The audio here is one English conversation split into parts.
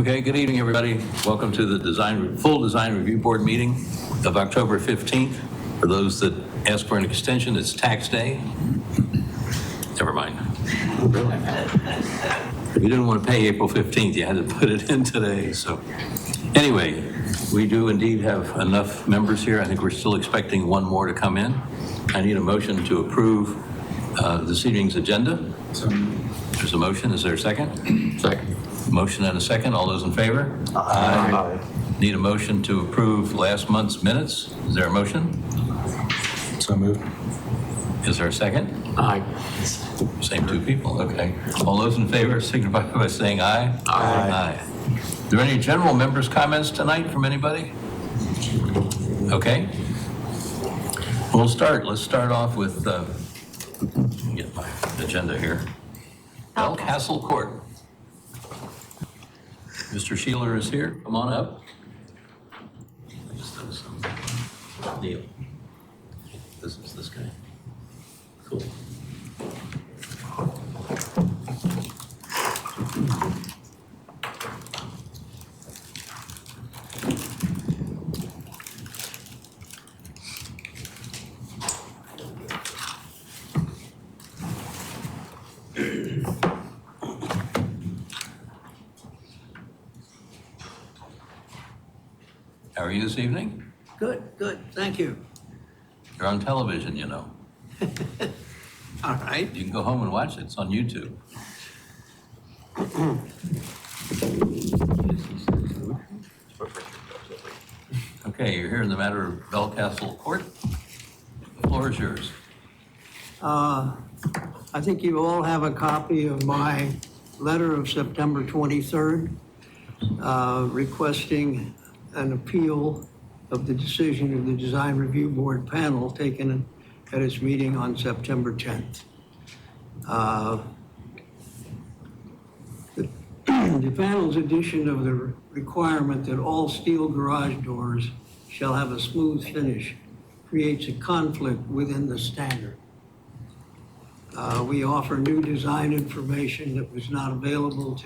Okay, good evening, everybody. Welcome to the full design review board meeting of October 15th. For those that ask for an extension, it's tax day. Never mind. You didn't want to pay April 15th, you had to put it in today. So anyway, we do indeed have enough members here. I think we're still expecting one more to come in. I need a motion to approve this evening's agenda. There's a motion. Is there a second? Second. Motion and a second. All those in favor? Aye. Need a motion to approve last month's minutes. Is there a motion? So moved. Is there a second? Aye. Same two people, okay. All those in favor signify by saying aye. Aye. Are there any general members' comments tonight from anybody? Okay. We'll start. Let's start off with, get my agenda here. Castle Court. Mr. Sheeler is here. Come on up. Neil. This is this guy. Cool. How are you this evening? Good, good, thank you. You're on television, you know. All right. You can go home and watch it. It's on YouTube. Okay, you're here in the matter of Belcastle Court. The floor is yours. I think you all have a copy of my letter of September 23rd requesting an appeal of the decision of the Design Review Board panel taken at its meeting on September 10th. The panel's addition of the requirement that all steel garage doors shall have a smooth finish creates a conflict within the standard. We offer new design information that was not available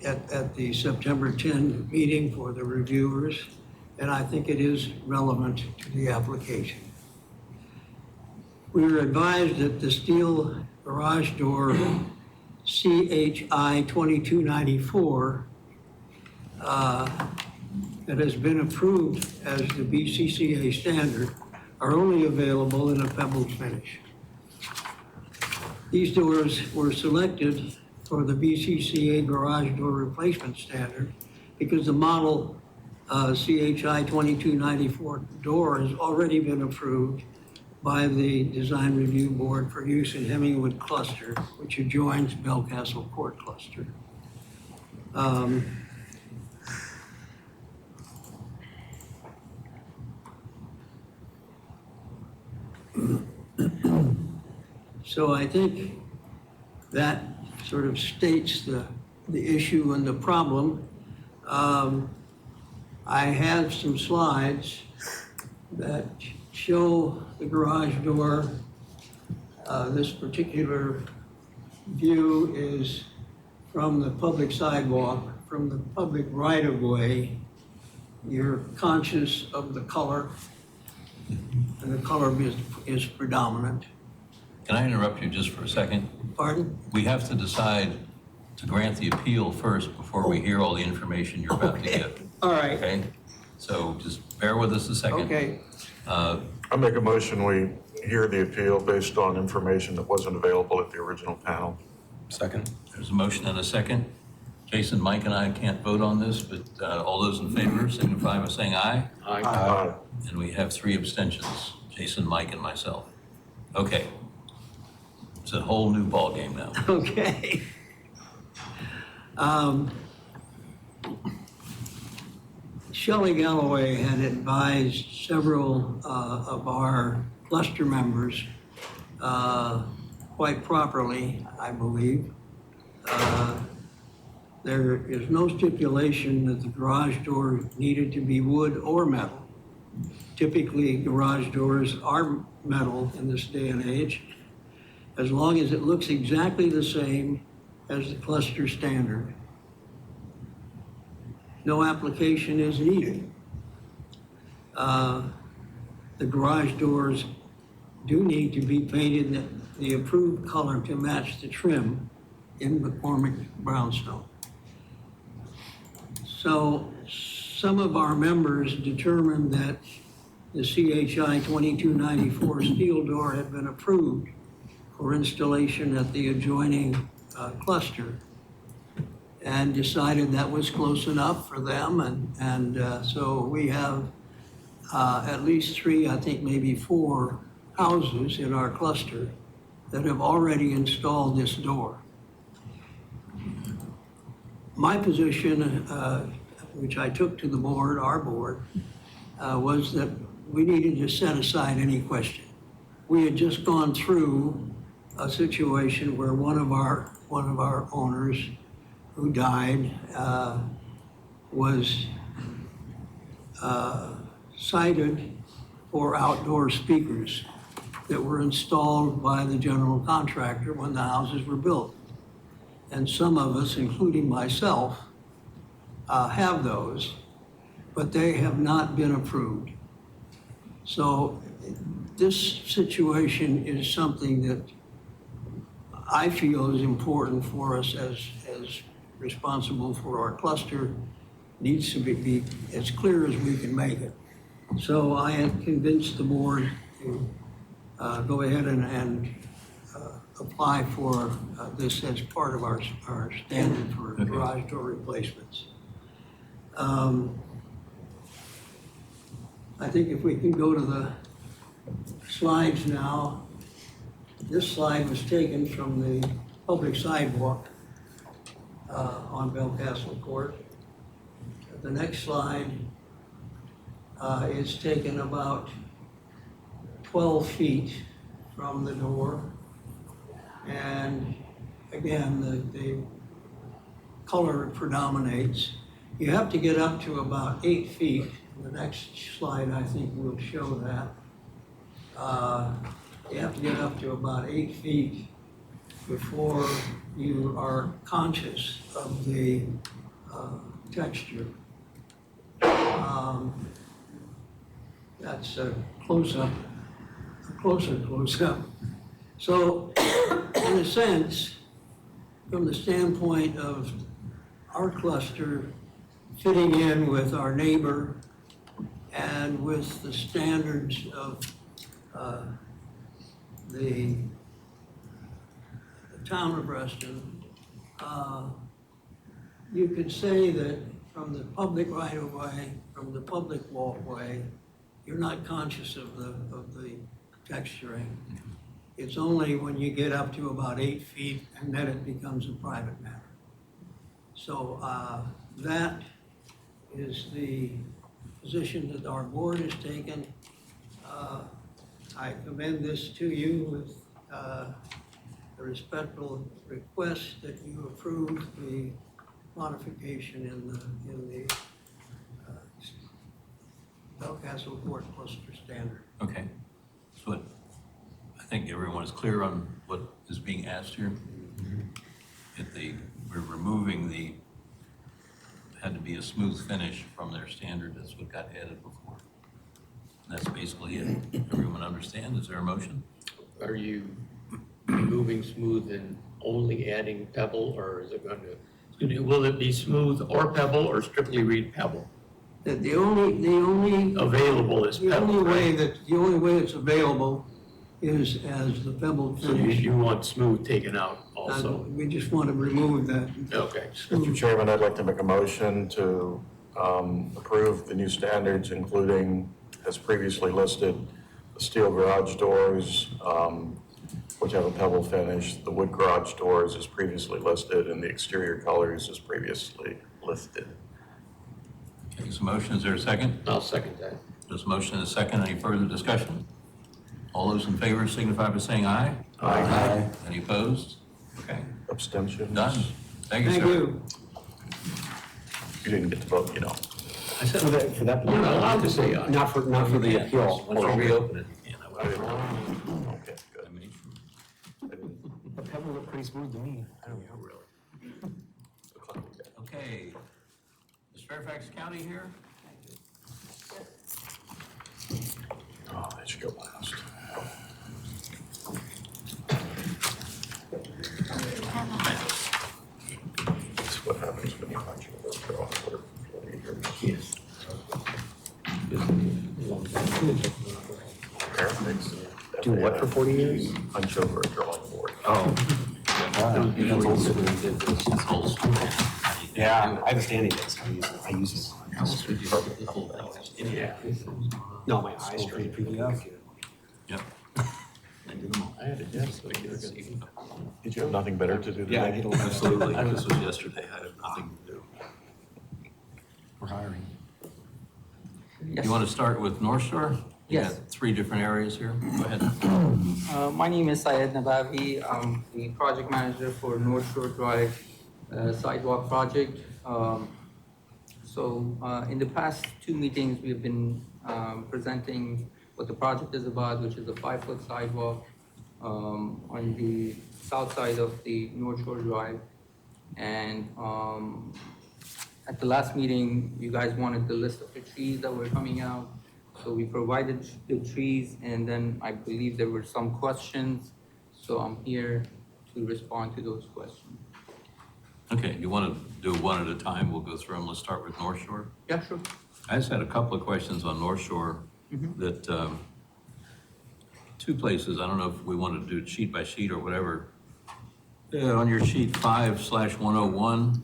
at the September 10 meeting for the reviewers, and I think it is relevant to the application. We were advised that the steel garage door CHI 2294 that has been approved as the BCCA standard are only available in a pebbled finish. These doors were selected for the BCCA garage door replacement standard because the model CHI 2294 door has already been approved by the Design Review Board for use in Hemingwood Cluster, which adjoins Belcastle Court Cluster. So I think that sort of states the issue and the problem. I have some slides that show the garage door. This particular view is from the public sidewalk, from the public right-of-way. You're conscious of the color, and the color is predominant. Can I interrupt you just for a second? Pardon? We have to decide to grant the appeal first before we hear all the information you're about to give. All right. Okay? So just bear with us a second. Okay. I make a motion, we hear the appeal based on information that wasn't available at the original panel. Second. There's a motion and a second. Jason, Mike, and I can't vote on this, but all those in favor signify by saying aye. Aye. And we have 3 abstentions, Jason, Mike, and myself. Okay. It's a whole new ballgame now. Okay. Shelley Galloway had advised several of our cluster members quite properly, I believe. There is no stipulation that the garage door needed to be wood or metal. Typically, garage doors are metal in this day and age. As long as it looks exactly the same as the cluster standard. No application is needed. The garage doors do need to be painted the approved color to match the trim in McCormick brownstone. So some of our members determined that the CHI 2294 steel door had been approved for installation at the adjoining cluster, and decided that was close enough for them. And so we have at least 3, I think maybe 4 houses in our cluster that have already installed this door. My position, which I took to the board, our board, was that we needed to set aside any question. We had just gone through a situation where one of our owners who died was cited for outdoor speakers that were installed by the general contractor when the houses were built. And some of us, including myself, have those, but they have not been approved. So this situation is something that I feel is important for us as responsible for our cluster, needs to be as clear as we can make it. So I have convinced the board to go ahead and apply for this as part of our standard for garage door replacements. I think if we can go to the slides now. This slide was taken from the public sidewalk on Belcastle Court. The next slide is taken about 12 feet from the door. And again, the color predominates. You have to get up to about 8 feet. The next slide, I think, will show that. You have to get up to about 8 feet before you are conscious of the texture. That's a close-up, a closer close-up. So, in a sense, from the standpoint of our cluster fitting in with our neighbor and with the standards of the town of Reston, you could say that from the public right-of-way, from the public walkway, you're not conscious of the texturing. It's only when you get up to about 8 feet and then it becomes a private matter. So that is the position that our board has taken. I commend this to you with a respectful request that you approve the modification in the Belcastle Court cluster standard. Okay, so I think everyone is clear on what is being asked here. We're removing had to be a smooth finish from their standard. That's what got added before. And that's basically it. Everyone understand? Is there a motion? Are you removing smooth and only adding pebble, or is it going to, will it be smooth or pebble, or strictly read pebble? The only Available is the pebble, only right? way it's available is as the pebble So finish. you want smooth taken out also? We just want to remove that. Okay. Mr. Chairman, I'd like to make a motion to approve the new standards, including, as previously listed, the steel garage doors, which have a pebble finish, the wood garage doors as previously listed, and the exterior colors as previously listed. Okay, so motion, is there a second? I'll second that. There's a motion and a second. Any further discussion? All those in favor signify by saying aye. Aye. Any opposed? Okay, Abstentions? done. Thank you, Thank sir. you. You didn't get to vote, you know. I said, For that. You're not allowed to say aye. Not for the appeal. once you reopen it, you can. Okay, good. I mean, The pebble looked pretty smooth to me. I don't know. Really? Okay. Is Fairfax County here? Oh, that should go last. That's what happens when you punch it. Those go off for 40 years. Yes. Do what for 40 years? Punch over a drawing board. Oh. That's old school. That's old school. Yeah, I have a standing desk. I use it. Yeah. No, my eyes straight. Yep. I had a desk like this. Did you have nothing better to do today? Yeah, I get a little. Absolutely. This was yesterday. I had nothing to do. We're hiring. You want to start with North Shore? You Yes. got 3 different areas here. Go ahead. My name is Syed Nabavi. I'm the project manager for North Shore Drive sidewalk project. In the past 2 meetings, we've been presenting what the project is about, which is a 5-foot sidewalk on the south side of the North Shore Drive. And at the last meeting, you guys wanted the list of the trees that were coming out. So we provided the trees, and then I believe there were some questions. So I'm here to respond to those questions. Okay, you want to do one at a time? We'll go through them. Let's start with North Shore. Yeah, sure. I just had a couple of questions on North Shore that, 2 places, I don't know if we want to do it sheet by sheet or whatever. On your sheet 5/101,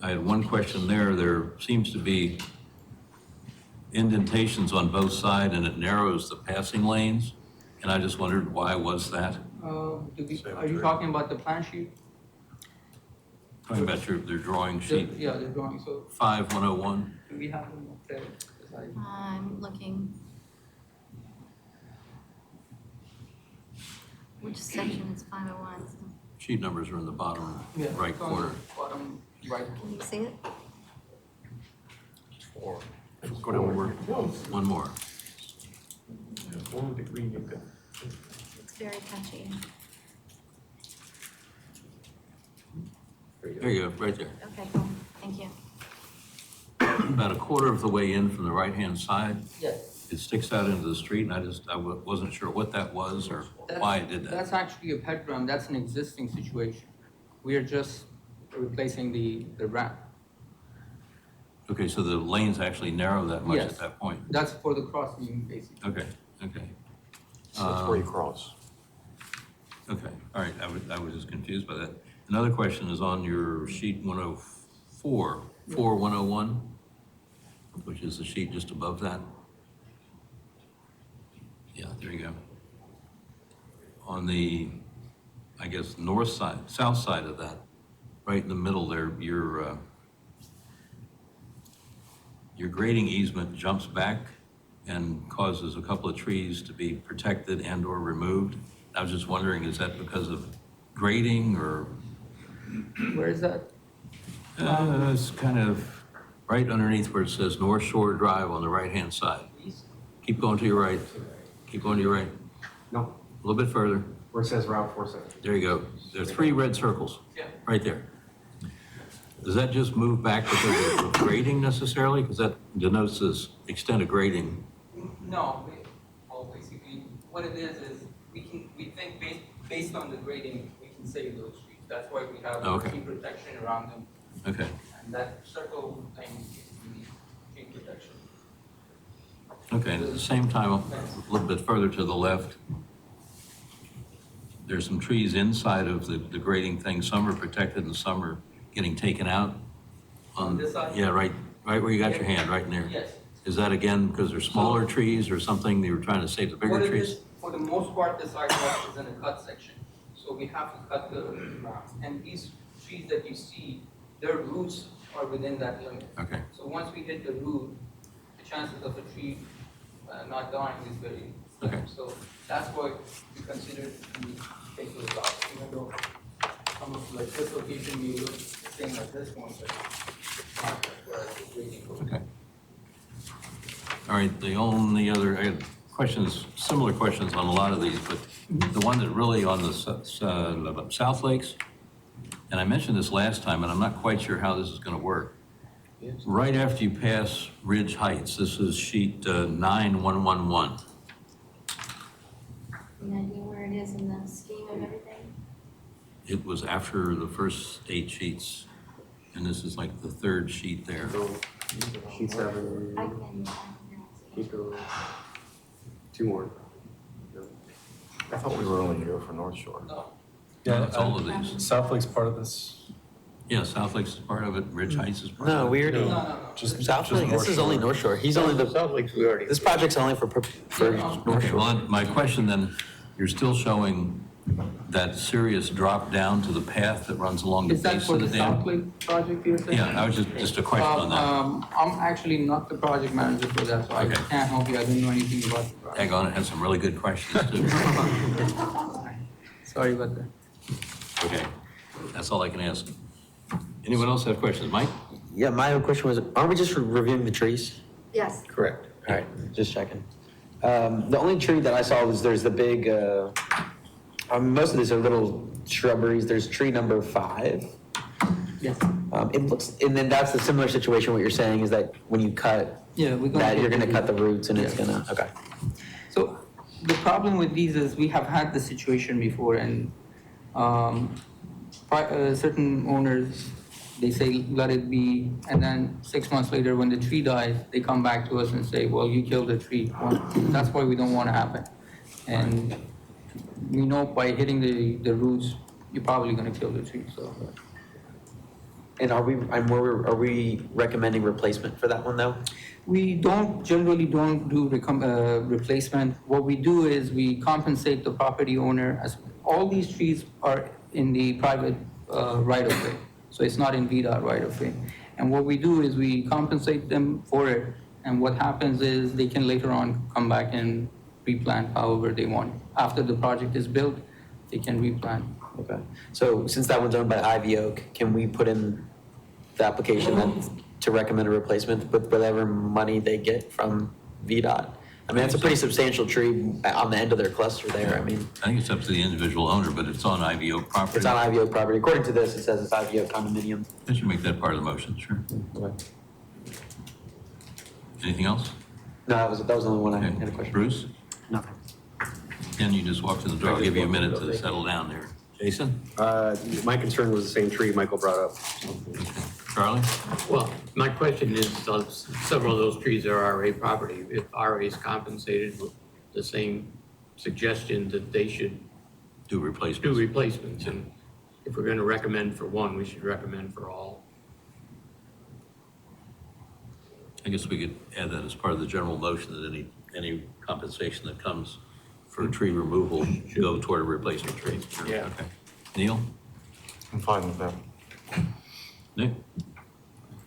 I had one question there. There seems to be indentations on both sides and it narrows the passing lanes. And I just wondered why was that? Are you talking about the plan sheet? Talking about their drawing sheet Yeah, the drawing, so 5/101. do we have them up there? 'Cause I'm looking. Which section is 501? Sheet numbers are in the bottom Yeah, right it's on corner. the Bottom right. Can you see it? 4. Go down one more. One with the green, you've got. It's very catchy. There you go, right there. Okay, cool. Thank you. About a quarter of the way in from the right-hand side, Yes. it sticks out into the street, and I wasn't sure what that was or why it did That's that. actually a ped ramp, that's an existing situation. We are just replacing the ramp. Okay, so the lanes actually narrow that much at Yes. that point? That's for the crossing, basically. Okay, okay. So that's where you cross. Okay, all right, I was just confused by that. Another question is on your sheet 104, 4101, which is the sheet just above that. Yeah, there you go. On the, I guess, north side, south side of that, right in the middle there, your grading easement jumps back and causes a couple of trees to be protected and or removed. I was just wondering, is that because of grading or? Where is that? It's kind of right underneath where it says North Shore Drive on the right-hand side. Keep going to your right. Keep going to your right. No, A little bit further. where it says Route 470. There you go. There are 3 red circles. Yeah. Right there. Does that just move back because of grading necessarily? Because that denotes this extent of grading. No, basically, what it is we think based on the grading, we can save those trees. That's why we have Okay. tree protection around them. Okay. And that circle thing is the tree protection. Okay, and at the same time, a little bit further to the left, there's some trees inside of the grading thing. Some are protected and some are getting taken out. On this side? Yeah, right where you got your hand, right in there. Yes. Is that again because they're smaller trees or something? You were trying to save the bigger What it trees? is, for the most part, the sidewalk is in a cut section. So we have to cut the ground. And these trees that you see, their roots are within that limit. Okay, So once we hit the root, the chances of a tree not dying is very slim. Okay. So that's why we consider to take those out, even though some of like this location may look the same as this one, but it's not whereas it's grading goes. okay. All right, the only other, I had questions, similar questions on a lot of these, but the one that really on the South Lakes, and I mentioned this last time, and I'm not quite sure how this is going to work. Right after you pass Ridge Heights, this is sheet 9111. Any idea where it is in the scheme of everything? It was after the first 8 sheets, and this is like the 3rd sheet there. Sheet 7, I can see. keep going. 2 more. I thought we were only here for North Shore. Yeah, it's all of these. South Lake's part of this. Yeah, South Lakes is part of it, Ridge Heights is part of it. No, we already, Just South Lake, this is Shore. only North Shore. He's only the, South Lakes, we already. this project's only for North Okay, Shore. well, my question then, you're still showing that serious drop down to the path that runs along the Is that base for of the the South dam? Lake project you're saying? Yeah, I was just a question on that. I'm actually not the project manager for that, so I Okay. can't help you. I don't know anything about the project. Hang on, it has some really good questions too. Sorry about that. Okay, that's all I can ask. Anyone else have questions? Mike? Yeah, my question was, aren't we just reviewing the trees? Yes. Correct. All right, just checking. The only tree that I saw was, there's the big, most of these are little shrubberies. There's tree number 5. Yes. It looks, and then that's the similar situation. What you're saying is that when you cut, Yeah, we're gonna. that you're get gonna cut the roots and it's Yeah. gonna, okay. So the problem with these is we have had the situation before, and certain owners, they say, let it be, and then 6 months later, when the tree dies, they come back to us and say, well, you killed the tree. Well, that's why we don't want to happen. And we know by hitting the roots, you're probably going to kill the tree, so. And are we recommending replacement for that one though? We generally don't do replacement. What we do is we compensate the property owner, as all these trees are in the private right of way. So it's not in VDOT right of way. And what we do is we compensate them for it. And what happens is they can later on come back and replant however they want. After the project is built, they can replant. Okay. So since that one's owned by Ivy Oak, can we put in the application then to recommend a replacement with whatever money they get from VDOT? I mean, that's a pretty substantial tree on the end of their cluster there. I mean, I think it's up to the individual owner, but it's on Ivy Oak property. it's on Ivy Oak property. According to this, it says it's Ivy Oak condominium. I should make that part of the motion, sure. Okay. Anything else? No, that was the only one I Okay. had a question. Bruce? Nothing. Ken, you just walked to the door. I'll give you a minute to settle down there. Jason? My concern was the same tree Michael brought up. Okay. Charlie? Well, my question is, several of those trees are RA property. If RA is compensated with the same suggestion that they should Do do replacements. replacements, and if we're gonna recommend for one, we should recommend for all. I guess we could add that as part of the general motion that any compensation that comes for tree removal should go toward a replacement tree. Sure. Yeah. Okay. Neil? I'm fine with that. Nick?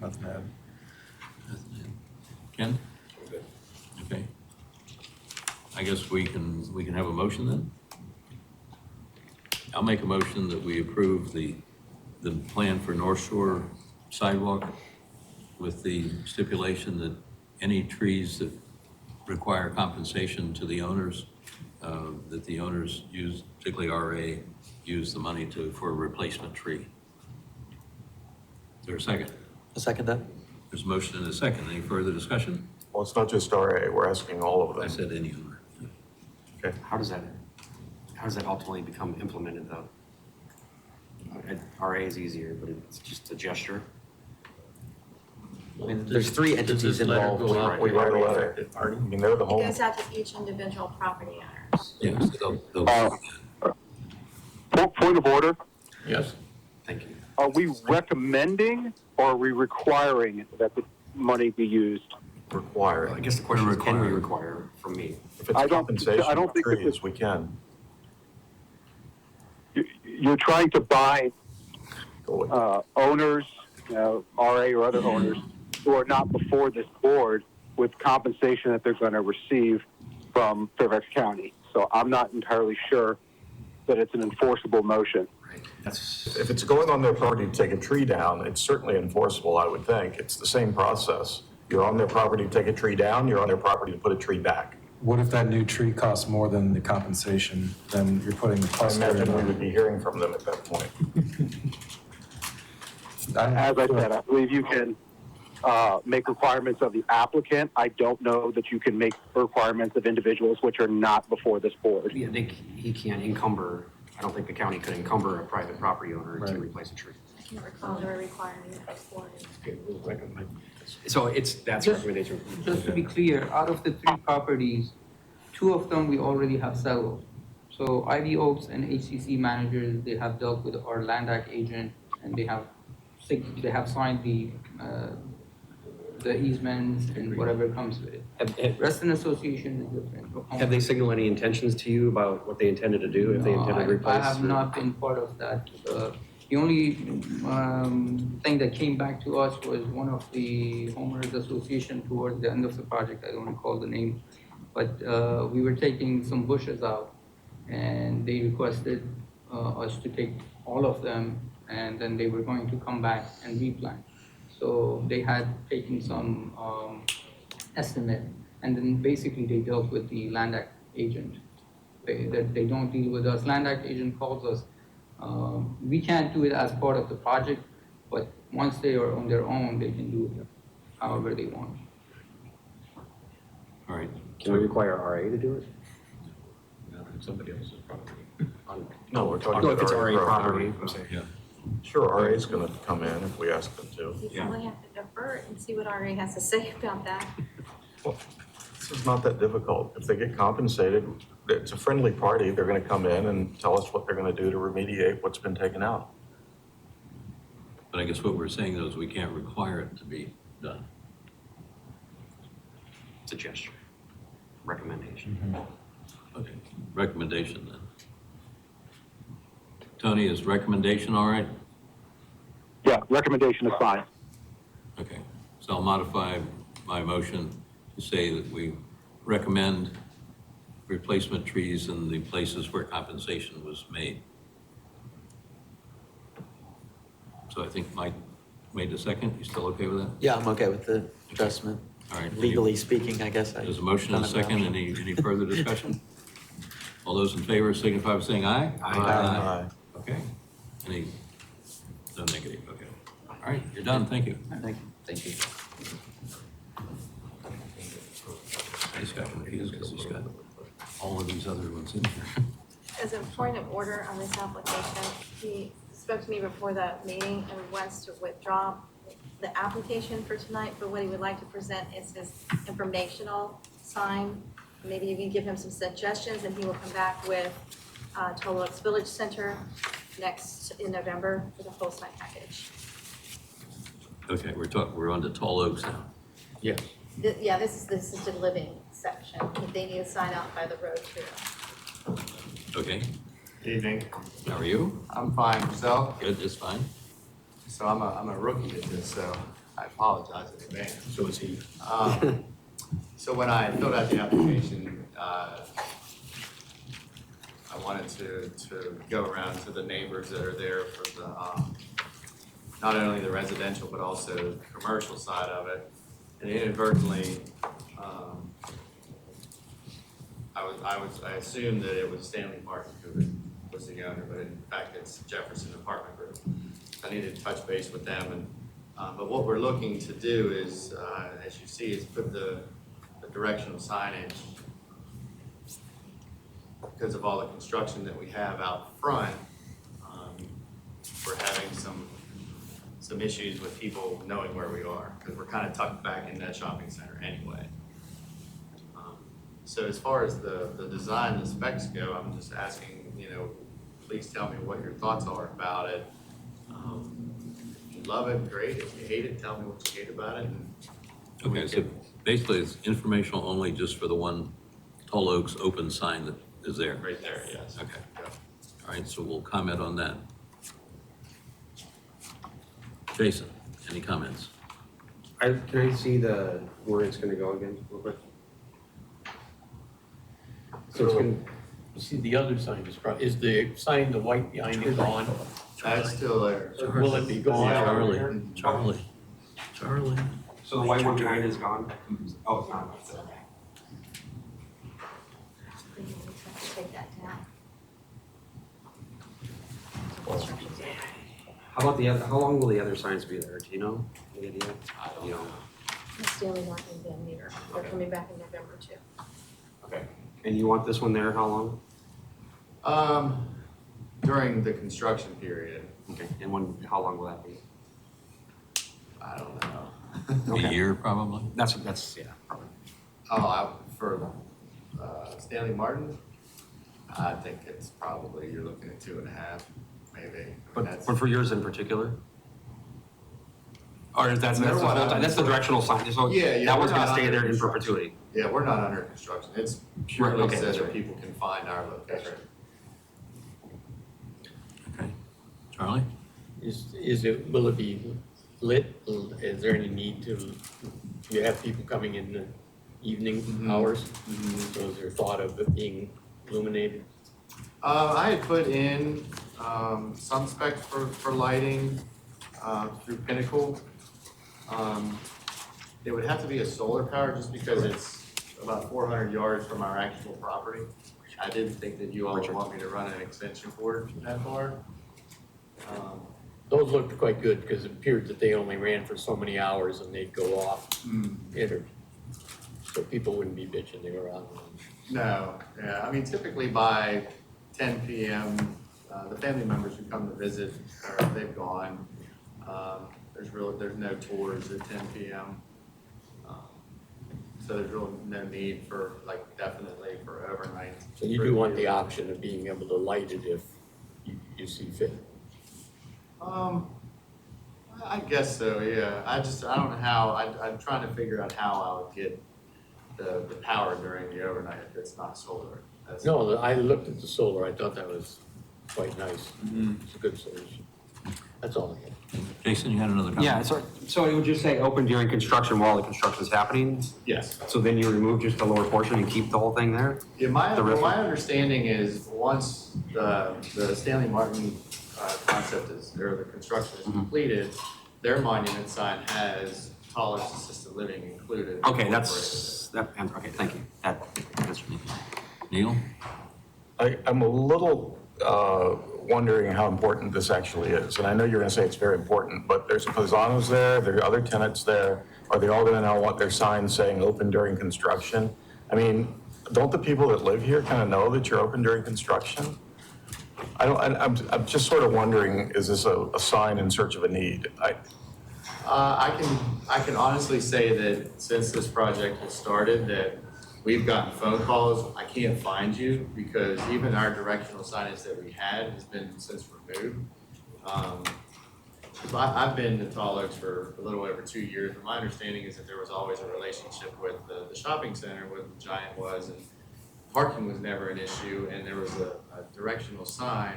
Nothing to add. Ken? Okay. I guess we can have a motion then? I'll make a motion that we approve the plan for North Shore sidewalk with the stipulation that any trees that require compensation to the owners, that the owners use, particularly RA, use the money for a replacement tree. Is there a second? A second that? There's a motion and a second. Any further discussion? Well, it's not just RA, we're asking all of I them. said any owner. Okay. How does that ultimately become implemented though? RA is easier, but it's just a gesture. I mean, there's 3 Does this entities letter involved. go out to We write a letter. affected party? I mean, they're the It home. goes out to each individual property owners. Yeah, so they'll- Point of order, Yes? Thank you. are we recommending or are we requiring that the money be used? Require I it. guess the question is, can we Require. require from me? If it's I don't compensation think for this trees, is- we can. You're trying to buy Go with owners, RA or other owners, who are not before this board with compensation that they're going to receive from Fairfax County. So I'm not entirely sure that it's an enforceable motion. That's, If it's going on their property to take a tree down, it's certainly enforceable, I would think. It's the same process. You're on their property to take a tree down, you're on their property to put a tree back. What if that new tree costs more than the compensation? Then you're putting the I cluster in imagine we the- would be hearing from them at that point. As I said, I believe you can make requirements of the applicant. I don't know that you can make requirements of individuals which are not before this board. Yeah, he can't encumber, I don't think the county could encumber a private property owner to Right. replace a tree. I can't recall there were requirements before. Okay, we'll recommend. So that's a recommendation. Just to be clear, out of the 3 properties, 2 of them we already have settled. So Ivy Oaks and HCC managers, they have dealt with our land act agent, and they have signed the easements and whatever comes with it. Reston Association is different. Have they signaled any intentions to you about what they intended to do, if they No, intended to replace? I have not been part of that. The only thing that came back to us was one of the homeowners association towards the end of the project. I don't recall the name. But we were taking some bushes out, and they requested us to take all of them, and then they were going to come back and replant. So they had taken some estimate, and then basically they dealt with the land act agent. They don't deal with us. Land act agent calls us. We can't do it as part of the project, but once they are on their own, they can do it however they want. All right. Can we require RA to do it? Somebody else's property. No, we're talking No, if about it's RA RA property. property, I'm saying. Yeah. Sure, RA is going to come in if we ask them to. You Yeah. probably have to defer and see what RA has to say about that. Well, this is not that difficult. If they get compensated, it's a friendly party. They're going to come in and tell us what they're going to do to remediate what's been taken out. But I guess what we're saying though is we can't require it to be done. Suggestion, recommendation. Okay, recommendation then. Tony, is recommendation all right? Yeah, recommendation is fine. Okay, so I'll modify my motion to say that we recommend replacement trees in the places where compensation was made. So I think Mike made the second. You still okay with that? Yeah, I'm okay with the adjustment. All right. Legally speaking, I guess. There's a motion and a second. Any further discussion? All those in favor signify by saying aye. Aye. Okay. Any, no negative, okay. All right, you're done, thank you. Thank you. He's got confused because he's got all of these other ones in here. As a point of order on this application, he spoke to me before the meeting and wants to withdraw the application for tonight, but what he would like to present is his informational sign. Maybe you can give him some suggestions and he will come back with Total Oaks Village Center next in November for the full sign package. Okay, we're on to Tall Oaks now. Yes. Yeah, this is the assisted living section. They need to sign out by the road too. Okay, Evening. how are you? I'm fine. Yourself? Good, just fine. So I'm a rookie at this, so I apologize in advance. So is he. So when I filled out the application, I wanted to go around to the neighbors that are there for the, not only the residential, but also the commercial side of it. And inadvertently, I assumed that it was Stanley Martin who was the owner, but in fact, it's Jefferson Apartment Group. I needed to touch base with them, and but what we're looking to do is, as you see, is put the directional signage, because of all the construction that we have out front. We're having some issues with people knowing where we are, because we're kind of tucked back in that shopping center anyway. So as far as the design, the specs go, I'm just asking, please tell me what your thoughts are about it. If you love it, great. If you hate it, tell me what you hate about it. And Okay, so basically it's informational only just for the one Tall Oaks open sign that is there. right there, yes. Okay, Yeah. all right, so we'll comment on that. Jason, any comments? Can I see where it's gonna go again, real quick? So it's gonna, You see, the other sign is the sign, the white behind it gone? That's still there. Or will it be gone? Charlie. so the white one behind is gone? Oh, it's not, it's okay. We need to take that down. How about the other, how long will the other signs be there? Do you know? Any idea? You know, Stanley Martin and Van Meter, they're coming back in November too. okay. And you want this one there, how long? During the construction period, Okay, and when, how long will that be? I don't know. A Okay. year, probably? That's, yeah, probably. For Stanley Martin, I think it's probably, you're looking at 2.5, maybe. But for yours in particular? Or is that's the No, full time, that's the directional sign, so Yeah, that one's we're gonna not stay under there in construction. perpetuity? Yeah, we're not under construction. It's purely okay, so that's that right. people can find our location. Okay. Charlie? Will it be lit? Is there any need to, you have people coming in the evening hours? So is there thought of it being illuminated? I had put in some specs for lighting through Pinnacle. It would have to be a solar power just because it's about 400 yards from our actual property. I didn't think that you all would want me to run an extension cord that far. Those looked quite good because it appeared that they only ran for so many hours and they'd go off. So people wouldn't be bitching they were on. No, yeah, I mean typically by 10 p.m., the family members who come to visit, they've gone. There's no tours at 10 p.m. So there's really no need for, like, definitely for overnight. So you do want the option of being able to light it if you see fit. I guess so, yeah. I don't know how, I'm trying to figure out how I would get the power during the overnight if it's not solar. No, I looked at the solar. I thought that was quite nice. It's a good solution. That's all I had. Jason, you had another comment? Yeah, so it would just say open during construction while the construction's happening? Yes. So then you remove just the lower portion and keep the whole thing there? Yeah, my Terrific. understanding is once the Stanley Martin concept is, or the construction is completed, their monument sign has tolerance assisted living included. Okay, okay, thank you. That's Neil? I'm a little wondering how important this actually is. And I know you're going to say it's very important, but there's Paisanos there are other tenants there. Are they all going to now want their signs saying open during construction? I mean, don't the people that live here kind of know that you're open during construction? I'm just sort of wondering, is this a sign in search of a need? I can honestly say that since this project has started, that we've gotten phone calls, I can't find you, because even our directional signage that we had has been since removed. I've been to Tall Oaks for a little over 2 years, but my understanding is that there was always a relationship with the shopping center, where the Giant was, and parking was never an issue, and there was a directional sign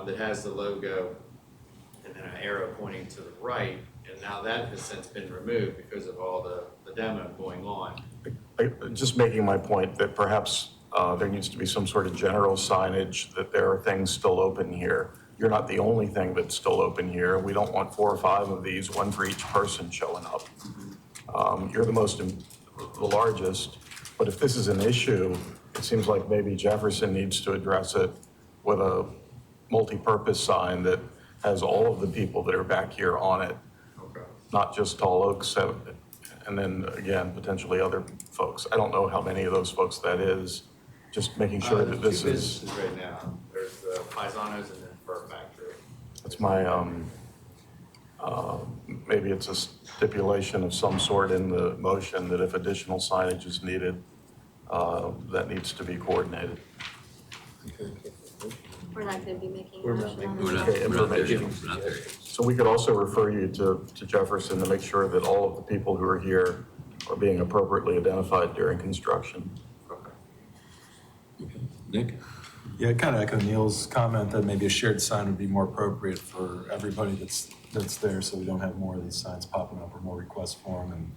that has the logo and then an arrow pointing to the right, and now that has since been removed because of all the demo going on. Just making my point that perhaps there needs to be some sort of general signage that there are things still open here. You're not the only thing that's still open here. We don't want 4 or 5 of these, one for each person showing up. You're the largest, but if this is an issue, it seems like maybe Jefferson needs to address it with a multi-purpose sign that has all of the people that are back here on it, not just Tall Oaks, and then again, potentially other folks. I don't know how many of those folks that is, just making sure that this There's 2 is. businesses right now. There's the Paisanos and then Fur Factory. That's my, maybe it's a stipulation of some sort in the motion that if additional signage is needed, that needs to be coordinated. We're not gonna be making a We're not motion on making- We're not, this. we're not there. Information. We're not there. So we could also refer you to Jefferson to make sure that all of the people who are here are being appropriately identified during construction. Okay. Nick? Yeah, kind of echo Neil's comment that maybe a shared sign would be more appropriate for everybody that's there, so we don't have more of these signs popping up or more requests for them,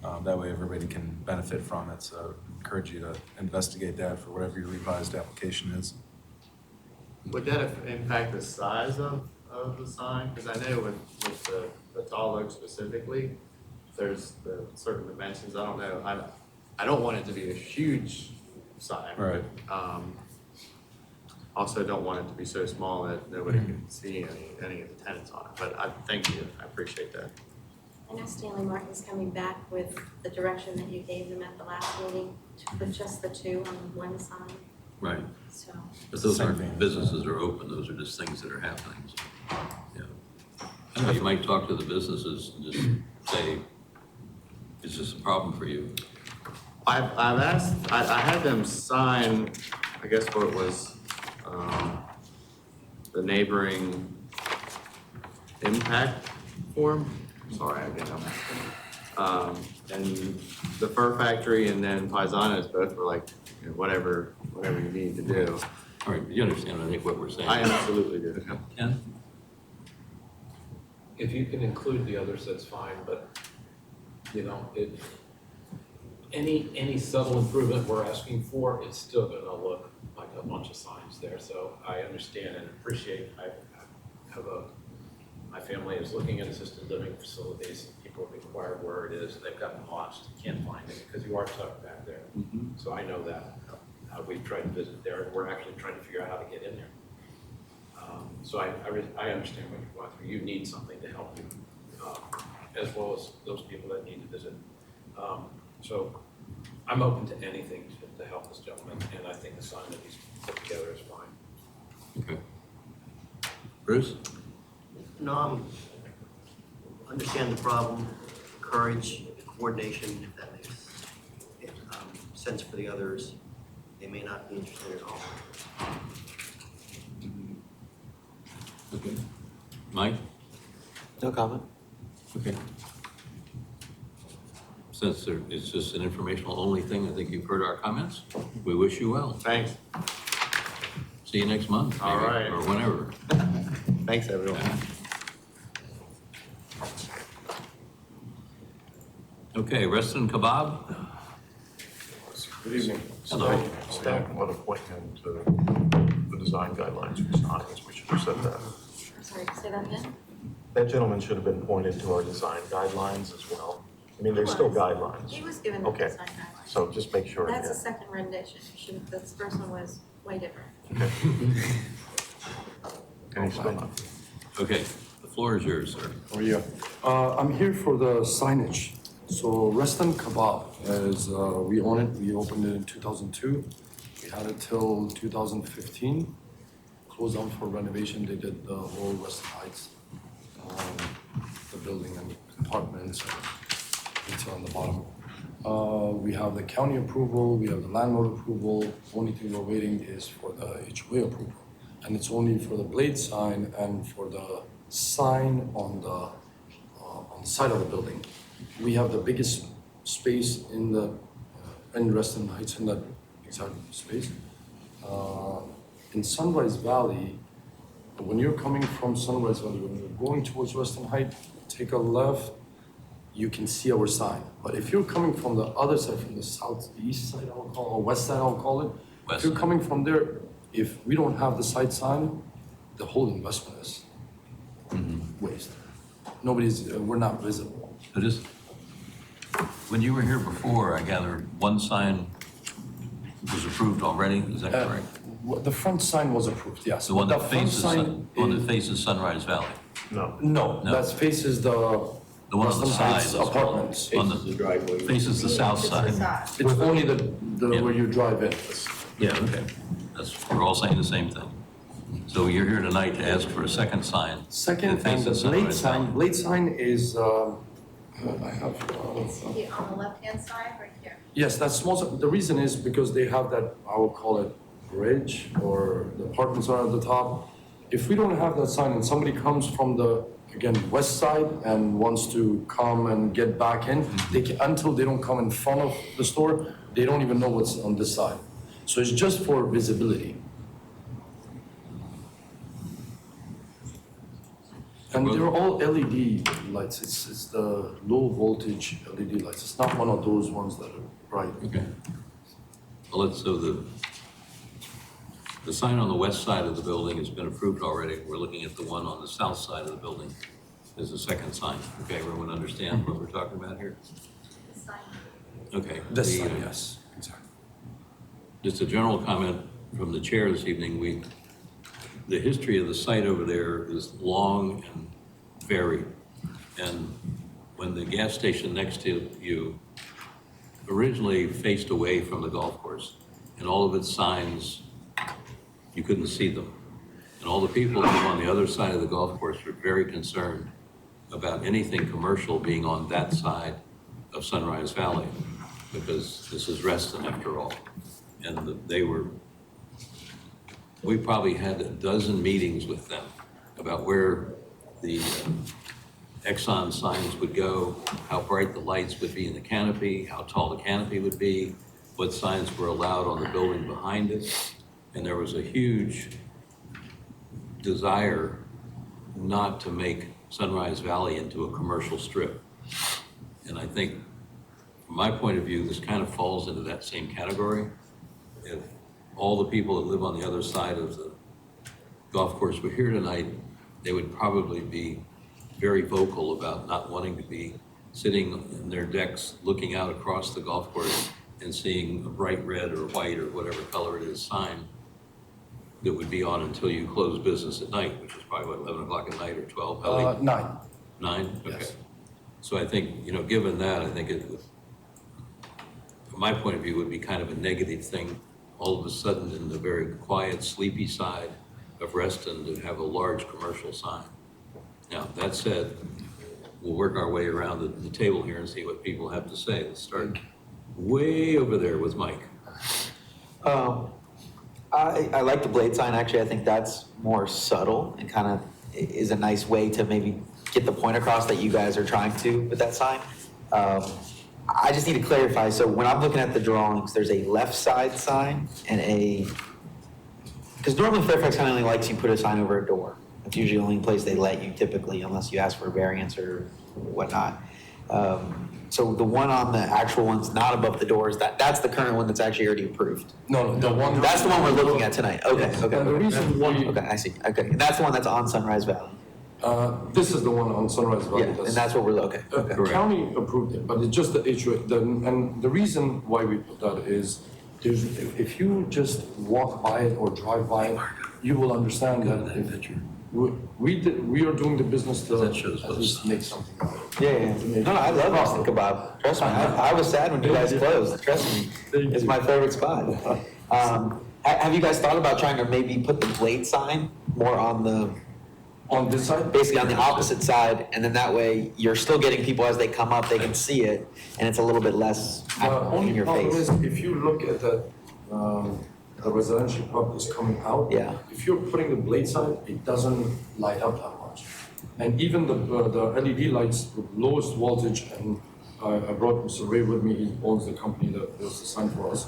and that way everybody can benefit from it. So I encourage you to investigate that for whatever your revised application is. Would that impact the size of the sign? Because I know with the Tall Oak specifically, there's the certain dimensions. I don't know. I don't want it to be a huge sign. Right. Also don't want it to be so small that nobody can see any of the tenants on it. But I thank you, I appreciate that. I know Stanley Martin's coming back with the direction that you gave them at the last meeting to put just the two on one sign, Right. so. But those Same aren't thing. businesses are open, those are just things that are happening. So, yeah. I don't know if you might talk to the businesses and just say, is this a problem for you? I've asked, I had them sign, I guess what it was, the neighboring impact form. Sorry, I get them. And the Fur Factory and then Paisanos both were like, you know, whatever you need to do. All right, you understand, I think, what we're saying. I absolutely do. Ken? If you can include the others, that's fine, but, you know, any subtle improvement we're asking for, it's still gonna look like a bunch of signs there, so I understand and appreciate, my family is looking at assisted living facilities, and people have inquired where it is, and they've gotten lost, can't find it, because you are stuck back there. So I know that, we've tried to visit there, and we're actually trying to figure out how to get in there. So I understand what you're going through. You need something to help you, as well as those people that need to visit. So I'm open to anything to help this gentleman, and I think the sign that he's put together is fine. Okay. Bruce? No, understand the problem, courage, coordination, if that makes sense for the others. They may not be interested at all. Okay. Mike? No comment. Okay. Since it's just an informational only thing, I think you've heard our comments. We wish you well. Thanks. See you next month. All maybe, right. Or whenever. Thanks, everyone. Okay, Reston Kebab? Good evening. Hello. Staff would have went into the design guidelines for signs. We should have said that. I'm sorry, say that again? That gentleman should have been pointed to our design guidelines as well. I mean, there's still guidelines. He was given the Okay. design guidelines. So just make sure. That's yeah. the second rendition. This first one was way different. And he's still not. Okay, the floor is yours, sir. How are you? I'm here for the signage. So Reston Kebab is, we own it, we opened it in 2002. We had it till 2015. Closed down for renovation, they did the whole Reston Heights, the building and apartments, it's on the bottom. We have the county approval, we have the landlord approval. Only thing we're waiting is for the HOA approval. And it's only for the blade sign and for the sign on the side of the building. We have the biggest space in Reston Heights, in that exact space. In Sunrise Valley, when you're coming from Sunrise Valley, when you're going towards Reston Heights, take a left, you can see our sign. But if you're coming from the other side, from the southeast side, I'll call it, or west side, I'll call it. If you're coming from there, if we don't have the side sign, the whole investment is waste. We're not visible. So just, when you were here before, I gather one sign was approved already, is that correct? The front sign was approved, yes. The one But that front faces, sign the one that is- faces Sunrise Valley? No. No, No. that faces the The one on the Reston side. Heights let's call it. apartments. On the driveway. Faces the south side. It's only Yeah. where you drive in. Yeah, okay. We're all saying the same thing. So you're here tonight to ask for a second sign. Second, that and the faces blade Sunrise sign, Valley. blade sign is, I have, See it on the left-hand side, right here. yes, that small, the reason is because they have that, I will call it bridge, or the apartments are at the top. If we don't have that sign and somebody comes from the, again, west side and wants to come and get back in, they can, until they don't come in front of the store, they don't even know what's on this side. So it's just for visibility. And they're all LED lights. It's the low voltage LED lights. It's not one of those ones that are bright. Okay. Well, so the sign on the west side of the building has been approved already. We're looking at the one on the south side of the building as a second sign. Okay, everyone understand what we're talking about here? The sign. Okay. This The, side, yes, exactly. Just a general comment from the chair this evening. the history of the site over there is long and varied. And when the gas station next to you originally faced away from the golf course, and all of its signs, you couldn't see them. And all the people who were on the other side of the golf course were very concerned about anything commercial being on that side of Sunrise Valley, because this is Reston after all. And we probably had a dozen meetings with them about where the Exxon signs would go, how bright the lights would be in the canopy, how tall the canopy would be, what signs were allowed on the building behind it. And there was a huge desire not to make Sunrise Valley into a commercial strip. And I think, from my point of view, this kind of falls into that same category. If all the people that live on the other side of the golf course were here tonight, they would probably be very vocal about not wanting to be sitting in their decks, looking out across the golf course and seeing a bright red or white or whatever color it is sign that would be on until you close business at night, which is probably what, 11 o'clock at night or 12? How late? 9. 9? Okay. Yes. So I think, given that, I think it would, from my point of view, would be kind of a negative thing all of a sudden in the very quiet, sleepy side of Reston to have a large commercial sign. Now, that said, we'll work our way around the table here and see what people have to say. Let's start way over there with Mike. I like the blade sign, actually. I think that's more subtle and kind of is a nice way to maybe get the point across that you guys are trying to with that sign. I just need to clarify, so when I'm looking at the drawings, there's a left side sign and because normally Fairfax County only lets you put a sign over a door. That's usually the only place they let you typically, unless you ask for a variance or whatnot. So the one on the actual one's not above the doors, that's the current one that's actually already approved. No, the one. That's the one we're looking at tonight. Okay, okay. And the reason why. Okay, I see. Okay, and that's the one that's on Sunrise Valley. This is the one on Sunrise Valley. Yeah, and that's what we're looking. Okay. The county approved it, but it's just the HOA. And the reason why we put that is, if you just walk by it or drive by it, you will understand that if we are doing the business to That shows at least make something out of it. Yeah. No, I love Reston Kebab. Trust me, I was sad when you guys closed. Trust me, it's my favorite spot. Have you guys thought about trying to maybe put the blade sign more On this side? basically on the opposite side, and then that way you're still getting people as they come up, they can see it, and it's a little bit less The in only your problem face. is, if you look at the residential properties coming out. Yeah. If you're putting the blade sign, it doesn't light up that much. And even the LED lights with lowest voltage, and I brought Mr. Ray with me, he owns the company that does the sign for us.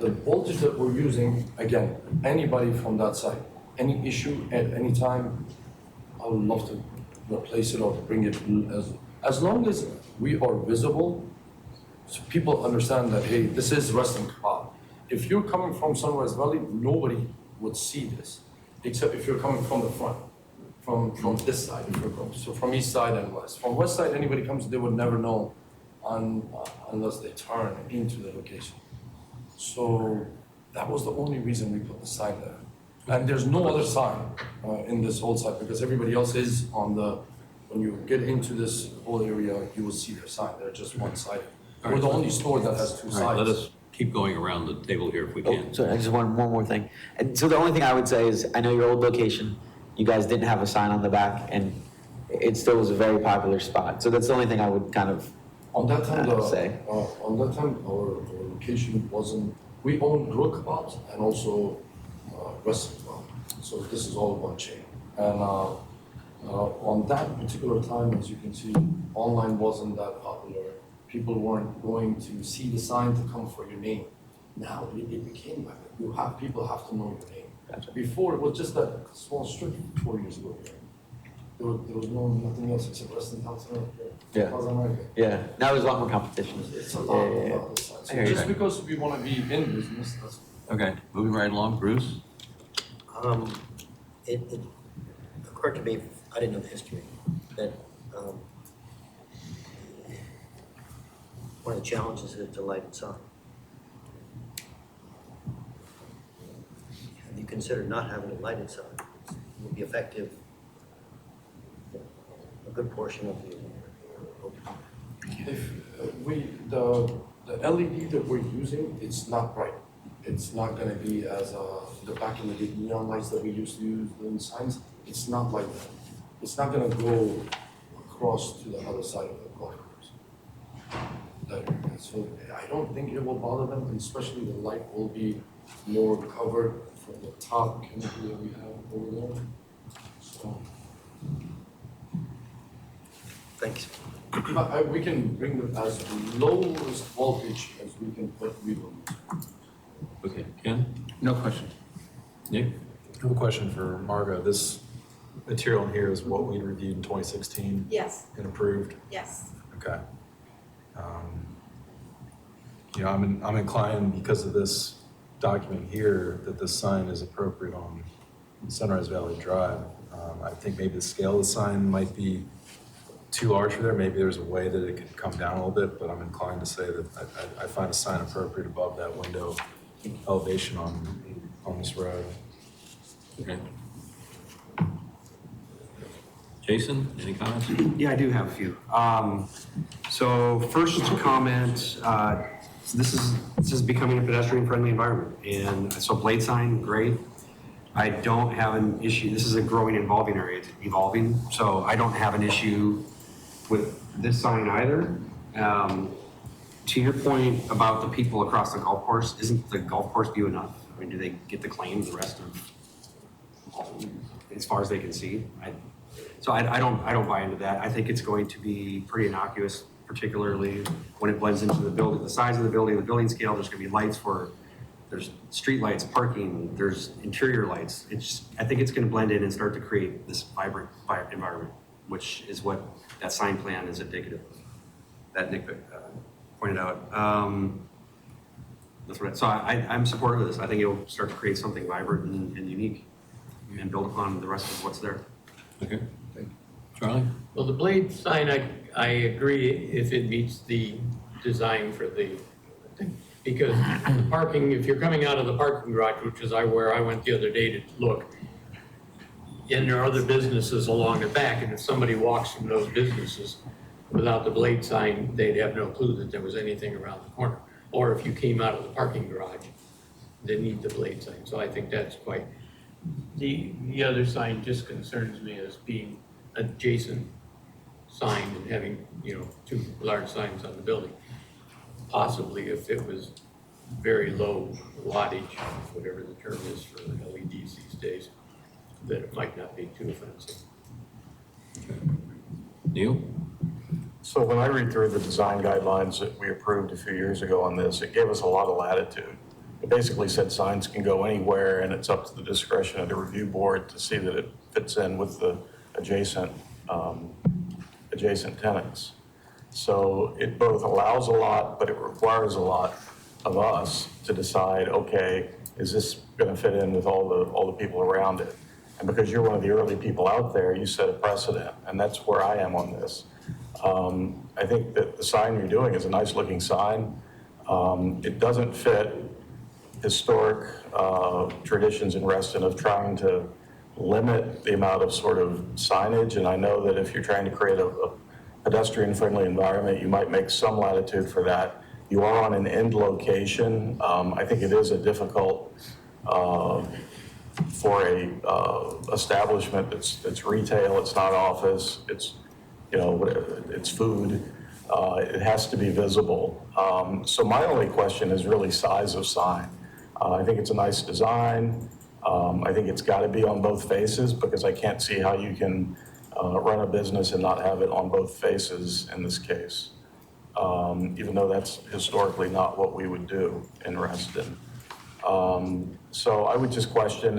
The voltage that we're using, again, anybody from that side, any issue at any time, I would love to replace it or bring it as long as we are visible, so people understand that, hey, this is Reston Kebab. If you're coming from Sunrise Valley, nobody would see this, except if you're coming from the front, from this side, if you're coming, so from east side and west. From west side, anybody comes, they would never know unless they turn into the location. So that was the only reason we put the sign there. And there's no other sign in this whole site, because everybody else is on when you get into this whole area, you will see their sign. They're just one-sided. We're the only store that has two All right, sides. let us keep going around the table here if we can. Sorry, I just want one more thing. And so the only thing I would say is, I know your old location, you guys didn't have a sign on the back, and it still was a very popular spot. So that's the only thing I would kind of On that time, say. our location wasn't, we owned Grill Kebabs and also Reston Kebab. So this is all one chain. And on that particular time, as you can see, online wasn't that popular. People weren't going to see the sign to come for your name. Now it became like that. People have to know your name. Gotcha. Before, it was just that small strip 4 years ago here. There was nothing else except Reston Town Center. Yeah. Plaza America. Yeah, now there's a lot more competition. It's a lot Yeah. of other sides. I hear So you. just because we want to be in business, that's. Okay, moving right along, Bruce? It occurred to me, I didn't know the history, that one of the challenges is the lighted sign. consider not having a lighted sign. It will be effective a good portion of the. If the LED that we're using, it's not bright. It's not gonna be as, the back in the day neon lights that we used to use in signs, it's not like that. It's not gonna go across to the other side of the golf course. So I don't think it will bother them, and especially the light will be more covered from the top canopy that we have over there. So, Thanks. we can bring them as lowest voltage as we can put reloads. Okay, Ken? No question. Nick? I have a question for Margo. This material in here is what we reviewed in 2016 Yes, and approved? yes. Okay. You know, I'm inclined because of this document here that this sign is appropriate on Sunrise Valley Drive. I think maybe the scale of the sign might be too large for there. Maybe there's a way that it could come down a little bit, but I'm inclined to say that I find a sign appropriate above that window elevation on this road. Okay. Jason, any comments? Yeah, I do have a few. So first comment, this is becoming a pedestrian-friendly environment. And so blade sign, great. I don't have an issue. This is a growing, evolving area. It's evolving. So I don't have an issue with this sign either. To your point about the people across the golf course, isn't the golf course view enough? I mean, do they get to claim the rest of, as far as they can see? I don't buy into that. I think it's going to be pretty innocuous, particularly when it blends into the building, the size of the building scale. There's going to be lights there's street lights, parking, there's interior lights. I think it's going to blend in and start to create this vibrant environment, which is what that sign plan is indicative of, that Nick pointed out. That's what. So I'm supportive of this. I think it'll start to create something vibrant and unique, and build upon the rest of what's there. Okay. Charlie? Well, the blade sign, I agree if it meets the design for the, because the parking, if you're coming out of the parking garage, which is where I went the other day to look, and there are other businesses along the back, and if somebody walks from those businesses without the blade sign, they'd have no clue that there was anything around the corner. Or if you came out of the parking garage, they need the blade sign. So I think that's quite, the other sign just concerns me as being adjacent sign and having, two large signs on the building. Possibly if it was very low wattage, whatever the term is for LEDs these days, that it might not be too offensive. Neil? So when I read through the design guidelines that we approved a few years ago on this, it gave us a lot of latitude. It basically said signs can go anywhere, and it's up to the discretion of the review board to see that it fits in with the adjacent tenants. So it both allows a lot, but it requires a lot of us to decide, okay, is this going to fit in with all the people around it? And because you're one of the early people out there, you set a precedent, and that's where I am on this. I think that the sign you're doing is a nice looking sign. It doesn't fit historic traditions in Reston of trying to limit the amount of sort of signage. And I know that if you're trying to create a pedestrian-friendly environment, you might make some latitude for that. You are on an end location. I think it is a difficult for a establishment that's retail. It's not office. It's it's food. It has to be visible. So my only question is really size of sign. I think it's a nice design. I think it's got to be on both faces because I can't see how you can run a business and not have it on both faces in this case, even though that's historically not what we would do in Reston. So I would just question,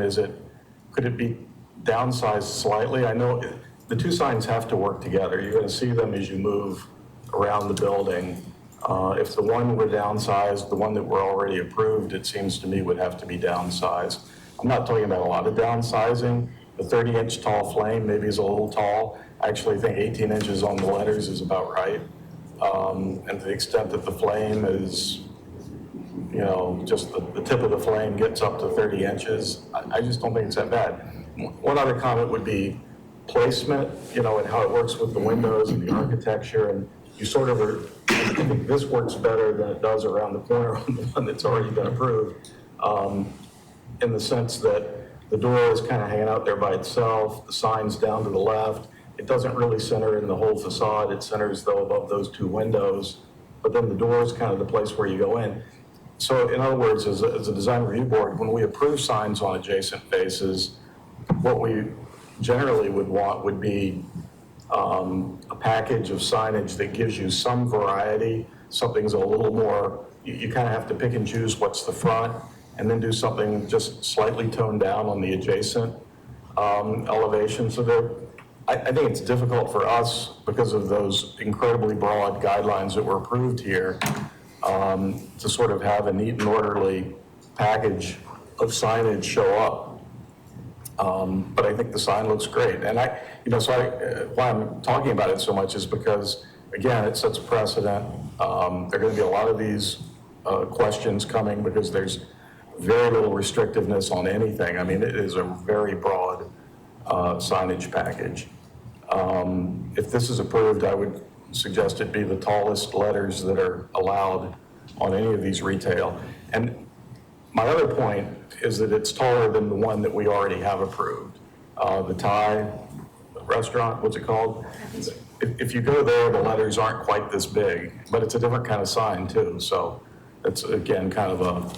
could it be downsized slightly? I know the two signs have to work together. You're going to see them as you move around the building. If the one were downsized, the one that were already approved, it seems to me would have to be downsized. I'm not talking about a lot of downsizing. The 30-inch tall flame maybe is a little tall. I actually think 18 inches on the letters is about right. And to the extent that the flame is, you know, just the tip of the flame gets up to 30 inches. I just don't think it's that bad. One other comment would be placement, you know, and how it works with the windows and the architecture, and you sort of are, I think this works better than it does around the corner on the one that's already been approved, in the sense that the door is kind of hanging out there by itself, the sign's down to the left. It doesn't really center in the whole facade. It centers though above those two windows, but then the door is kind of the place where you go in. So in other words, as a design review board, when we approve signs on adjacent faces, what we generally would want would be a package of signage that gives you some variety. Something's a little more, you kind of have to pick and choose what's the front, and then do something just slightly toned down on the adjacent elevation. So I think it's difficult for us, because of those incredibly broad guidelines that were approved here, to sort of have a neat and orderly package of signage show up. But I think the sign looks great. And why I'm talking about it so much is because, again, it sets a precedent. There are going to be a lot of these questions coming, because there's very little restrictiveness on anything. I mean, it is a very broad signage package. If this is approved, I would suggest it be the tallest letters that are allowed on any of these retail. And my other point is that it's taller than the one that we already have approved. The Thai restaurant, what's it called? If you go there, the letters aren't quite this big, but it's a different kind of sign too. So it's, again, kind of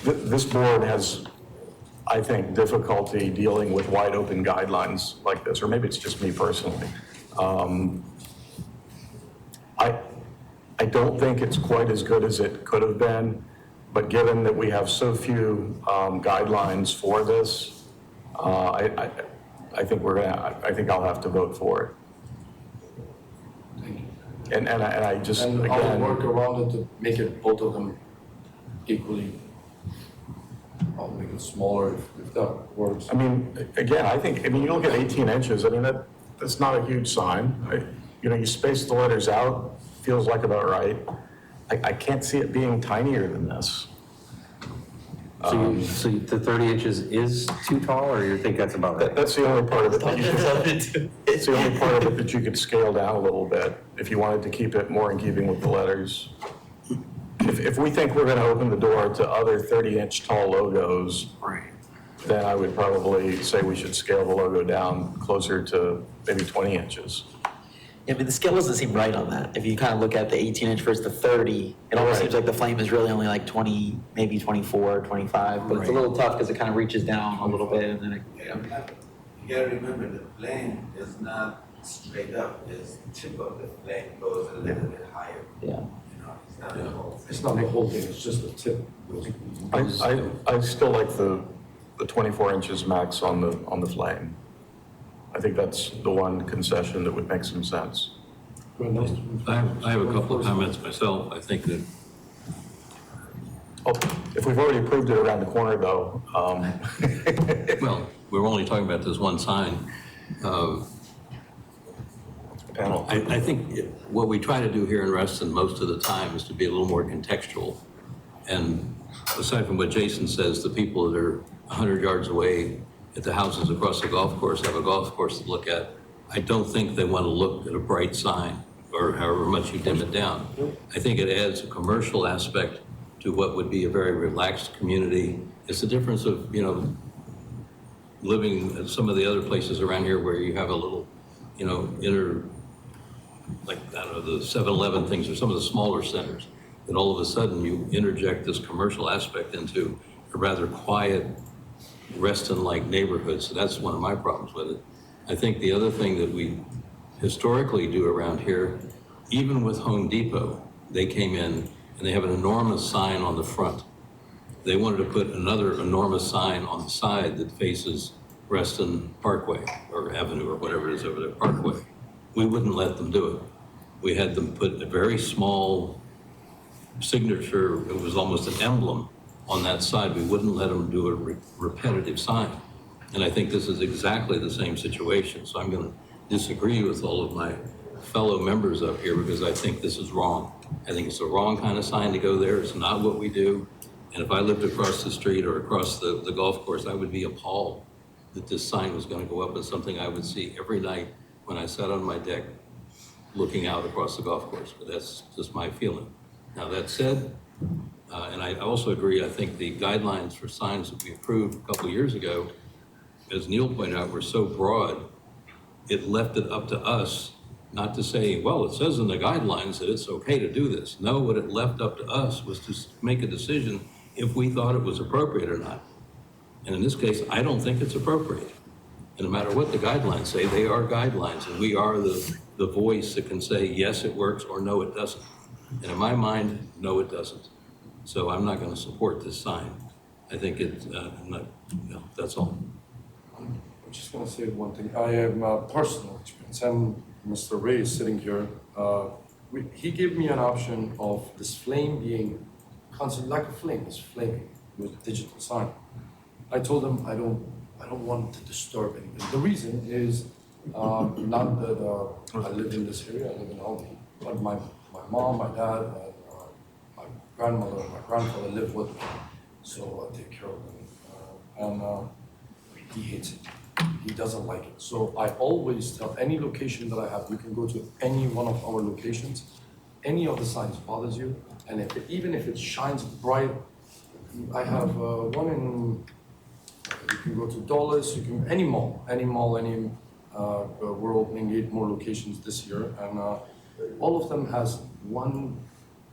this board has, I think, difficulty dealing with wide open guidelines like this, or maybe it's just me personally. I don't think it's quite as good as it could have been, but given that we have so few guidelines for this, I think I think I'll have to vote for it. And I just, And again, I'll work around it to make it, both of them equally. I'll make it smaller if that works. I mean, again, you look at 18 inches, I mean, that's not a huge sign. You know, you space the letters out, feels like about right. I can't see it being tinier than this. So the 30 inches is too tall, or you think that's about right? That's the only part of it that you could, it's the only part of it that you could scale down a little bit if you wanted to keep it more in keeping with the letters. If we think we're going to open the door to other 30-inch tall logos, then I would probably say we should scale the logo down closer to maybe 20 inches. Yeah, I mean, the scale doesn't seem right on that. If you kind of look at the 18-inch versus the 30, it almost Right. seems like the flame is really only like 20, maybe 24, 25, but it's a little tough because it kind of reaches down a little bit and then it, You gotta remember, the flame is not straight up, it's tip of the flame goes a little bit higher. yeah. You know, it's not the whole thing. It's not the whole thing, it's just the tip. I still like the 24 inches max on the flame. I think that's the one concession that would make some sense. I have a couple of comments myself. I think that, If we've already approved it around the corner though, well, we're only talking about this one sign. panel. I think what we try to do here in Reston most of the time is to be a little more contextual. And aside from what Jason says, the people that are 100 yards away at the houses across the golf course have a golf course to look at. I don't think they want to look at a bright sign or however much you dim it down. I think it adds a commercial aspect to what would be a very relaxed community. It's the difference of, you know, living at some of the other places around here where you have a little, you know, like, I don't know, the 7-Eleven things or some of the smaller centers, that all of a sudden you interject this commercial aspect into a rather quiet, Reston-like neighborhood. So that's one of my problems with it. I think the other thing that we historically do around here, even with Home Depot, they came in and they have an enormous sign on the front. They wanted to put another enormous sign on the side that faces Reston Parkway or Avenue or whatever it is over there, Parkway. We wouldn't let them do it. We had them put a very small signature, it was almost an emblem on that side. We wouldn't let them do a repetitive sign. And I think this is exactly the same situation. So I'm going to disagree with all of my fellow members up here because I think this is wrong. I think it's the wrong kind of sign to go there. It's not what we do. And if I lived across the street or across the golf course, I would be appalled that this sign was going to go up as something I would see every night when I sat on my deck looking out across the golf course. But that's just my feeling. Now, that said, and I also agree, I think the guidelines for signs that we approved a couple of years ago, as Neil pointed out, were so broad, it left it up to us not to say, well, it says in the guidelines that it's okay to do this. No, what it left up to us was to make a decision if we thought it was appropriate or not. And in this case, I don't think it's appropriate. And no matter what the guidelines say, they are guidelines, and we are the voice that can say, yes, it works, or no, it doesn't. And in my mind, no, it doesn't. So I'm not going to support this sign. I think that's all. I'm just gonna say one thing. I have personal experience, and Mr. Ray is sitting here. He gave me an option of this flame being constant, like a flame, it's flaming with a digital sign. I told him I don't want to disturb anybody. The reason is not that I live in this area, I live in Albany, but my mom, my dad, and my grandmother, and my grandfather live with me, so I take care of them. And he hates it. He doesn't like it. So I always tell any location that I have, you can go to any one of our locations, any of the signs bothers you, and even if it shines bright, I have one in, you can go to Dulles, you can, any mall, we're opening 8 more locations this year, and all of them has one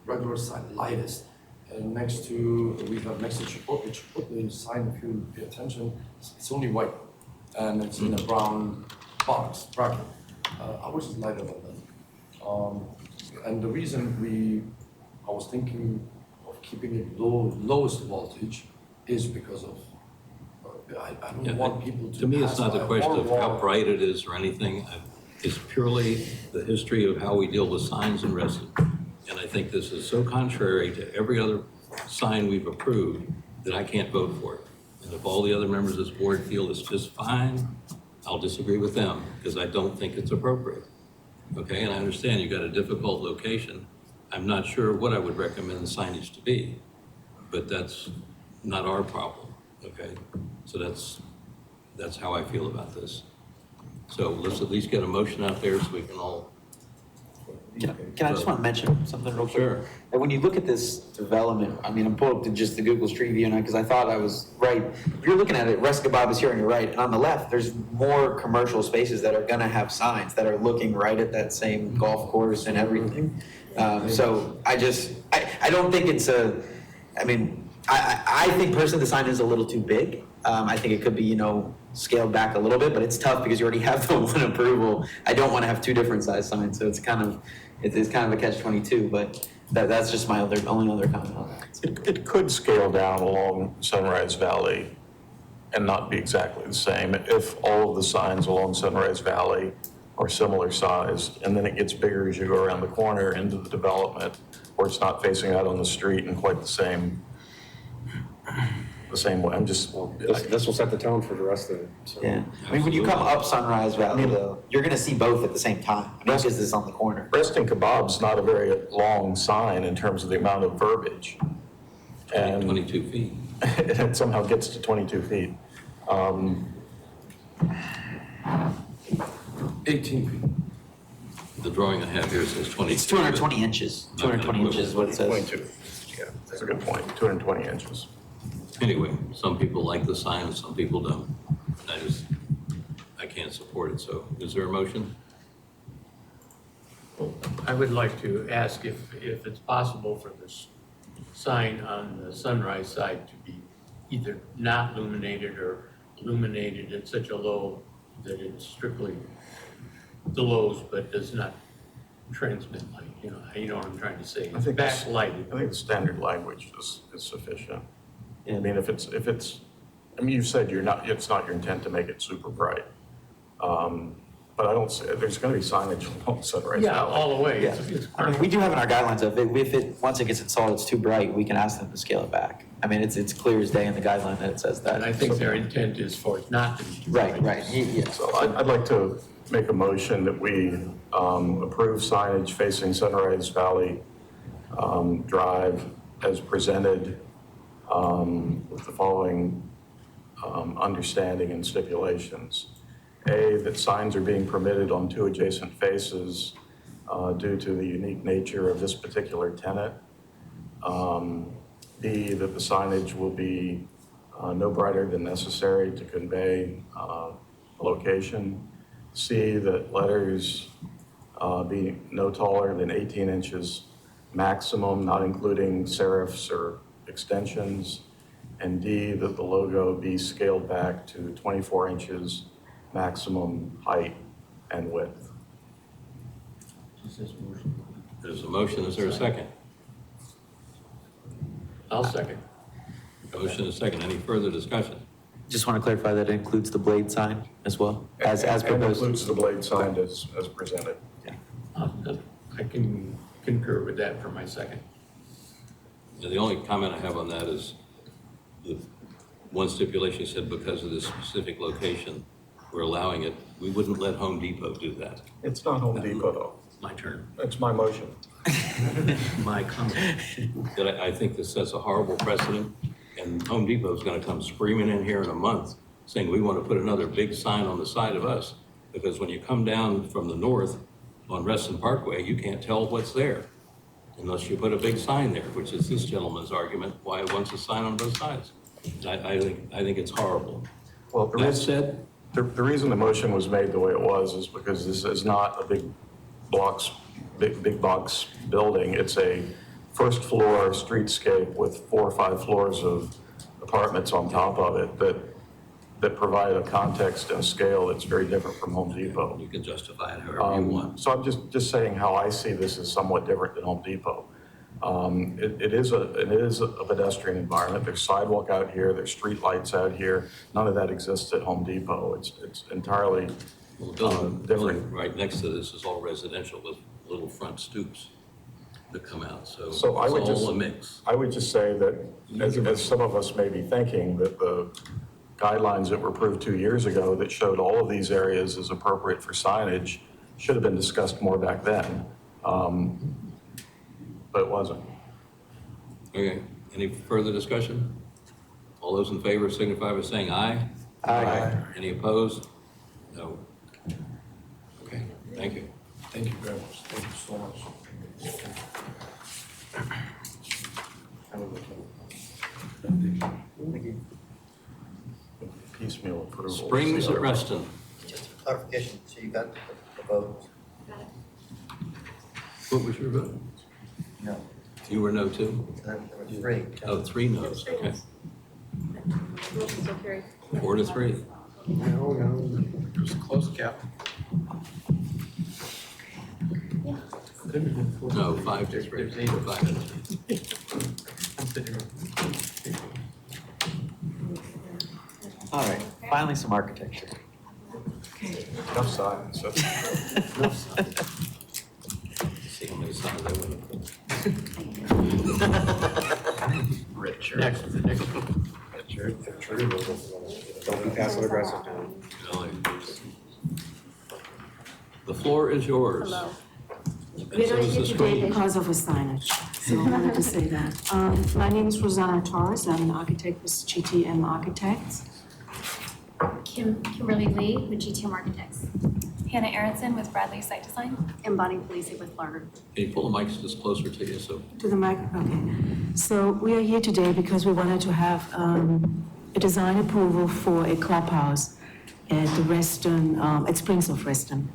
regular sign, lightest, and we have next to Chipotle sign, if you pay attention, it's only white, and it's in a brown box, bracket. Ours is lighter than that. And the reason I was thinking of keeping it lowest voltage is because of, I don't want people to. To me, it's pass not the by question or of how walk. bright it is or anything. It's purely the history of how we deal with signs in Reston. And I think this is so contrary to every other sign we've approved that I can't vote for it. And if all the other members of this board feel it's just fine, I'll disagree with them because I don't think it's appropriate. Okay, and I understand you've got a difficult location. I'm not sure what I would recommend the signage to be, but that's not our problem, okay? So that's how I feel about this. So let's at least get a motion out there so we can all. Can I just want to mention something real quick? Sure. And when you look at this development, I mean, I'm pulled up to just the Google Street View now because I thought I was right. If you're looking at it, Rest Kebab is here on your right, and on the left, there's more commercial spaces that are going to have signs that are looking right at that same golf course and everything. So I don't think it's I think personally the sign is a little too big. I think it could be, scaled back a little bit, but it's tough because you already have the one approval. I don't want to have 2 different size signs, so it's kind of a catch-22, but that's just my only other comment on that. It could scale down along Sunrise Valley and not be exactly the same if all of the signs along Sunrise Valley are similar size, and then it gets bigger as you go around the corner into the development, where it's not facing out on the street in quite the same way. This will set the tone for the rest of it. So. Yeah, I mean, when you come up Sunrise Valley, though, you're going to see both at the same time. I mean, because this is on the corner. Reston Kebab's not a very long sign in terms of the amount of verbiage. And 22 feet. It somehow gets to 22 feet. 18 feet. The drawing I have here says 20. It's 220 inches. 220 inches is what it says. 22. Yeah, that's a good point. 220 inches. Anyway, some people like the sign and some people don't. I can't support it. So is there a motion? I would like to ask if it's possible for this sign on the Sunrise side to be either not illuminated or illuminated at such a low that it's strictly glows but does not transmit light. You know what I'm trying to say. It's backlighted. I think the standard language is sufficient. I mean, if it's, you said it's not your intent to make it super bright. But I don't see, there's gonna be signage along Sunrise Valley. Yeah, all the way. Yeah. I mean, we do have in our guidelines of once it gets installed, it's too bright, we can ask them to scale it back. I mean, it's clear as day in the guideline that it says that. And I think their intent is for it not to be too bright. Right, yeah. So I'd like to make a motion that we approve signage facing Sunrise Valley Drive as presented with the following understanding and stipulations. A, that signs are being permitted on 2 adjacent faces due to the unique nature of this particular tenant. B, that the signage will be no brighter than necessary to convey location. C, that letters be no taller than 18 inches maximum, not including serifs or extensions. And D, that the logo be scaled back to 24 inches maximum height and width. There's a motion, is there a second? I'll second. Motion is second. Any further discussion? Just want to clarify that it includes the blade sign as well, as And proposed. includes the blade sign as presented. I can concur with that for my second. The only comment I have on that is the one stipulation said because of this specific location, we're allowing it. We wouldn't let Home Depot do that. It's not Home Depot though. My turn. It's my motion. My comment. That I think this sets a horrible precedent, and Home Depot is going to come screaming in here in a month saying we want to put another big sign on the side of us, because when you come down from the north on Reston Parkway, you can't tell what's there unless you put a big sign there, which is this gentleman's argument, why he wants a sign on both sides. I think it's horrible. Well, That said, the reason the motion was made the way it was is because this is not a big box building. It's a first floor streetscape with 4 or 5 floors of apartments on top of it that provide a context and a scale that's very different from Home Depot. you can justify it however you want. So I'm just saying how I see this is somewhat different than Home Depot. It is a pedestrian environment. There's sidewalk out here, there's street lights out here. None of that exists at Home Depot. It's entirely Well, the building different. right next to this is all residential with little front stoops that come out, so it's So I would all a mix. I would just say that, as some of us may be thinking, that the guidelines that were approved 2 years ago that showed all of these areas as appropriate for signage should have been discussed more back then, but it wasn't. Okay, any further discussion? All those in favor signify by saying aye. Aye. Any opposed? No. Okay, thank you. Thank you very much. Thank you so much. Piecemeal approval. Springs at Reston. Just for clarification, so you got the vote? What was your vote? No. You were no too? There were 3. Oh, 3 no's, okay. Motion still carries. 4 to 3. No, it was a close cap. No, 5 to 3. There's 8 of us. 5 to 3. All right, finally some architecture. Enough signs. See how many signs I would have put. Richard. Next. Don't be passive aggressive now. Really. The floor is yours. Hello. And We're so not is here the today screen. because of a signage, so I wanted to say that. My name is Rosanna Torres, I'm an architect with GTM Architects. Kimberly Lee with GTM Architects. Hannah Aronson with Bradley Site Design. And Bonnie Polisi with Larder. Can you pull the mics just closer to you so? To the mic, okay. So we are here today because we wanted to have a design approval for a clubhouse at the Reston, at Springs of Reston.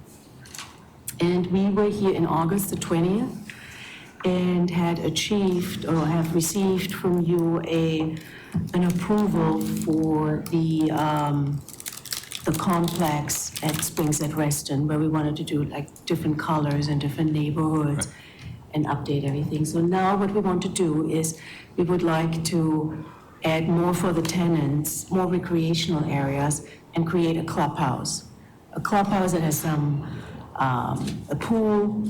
And we were here in August the 20th and had achieved or have received from you an approval for the complex at Springs at Reston, where we wanted to do like different colors and different neighborhoods and update everything. So now what we want to do is we would like to add more for the tenants, more recreational areas, and create a clubhouse. A clubhouse that has some, a pool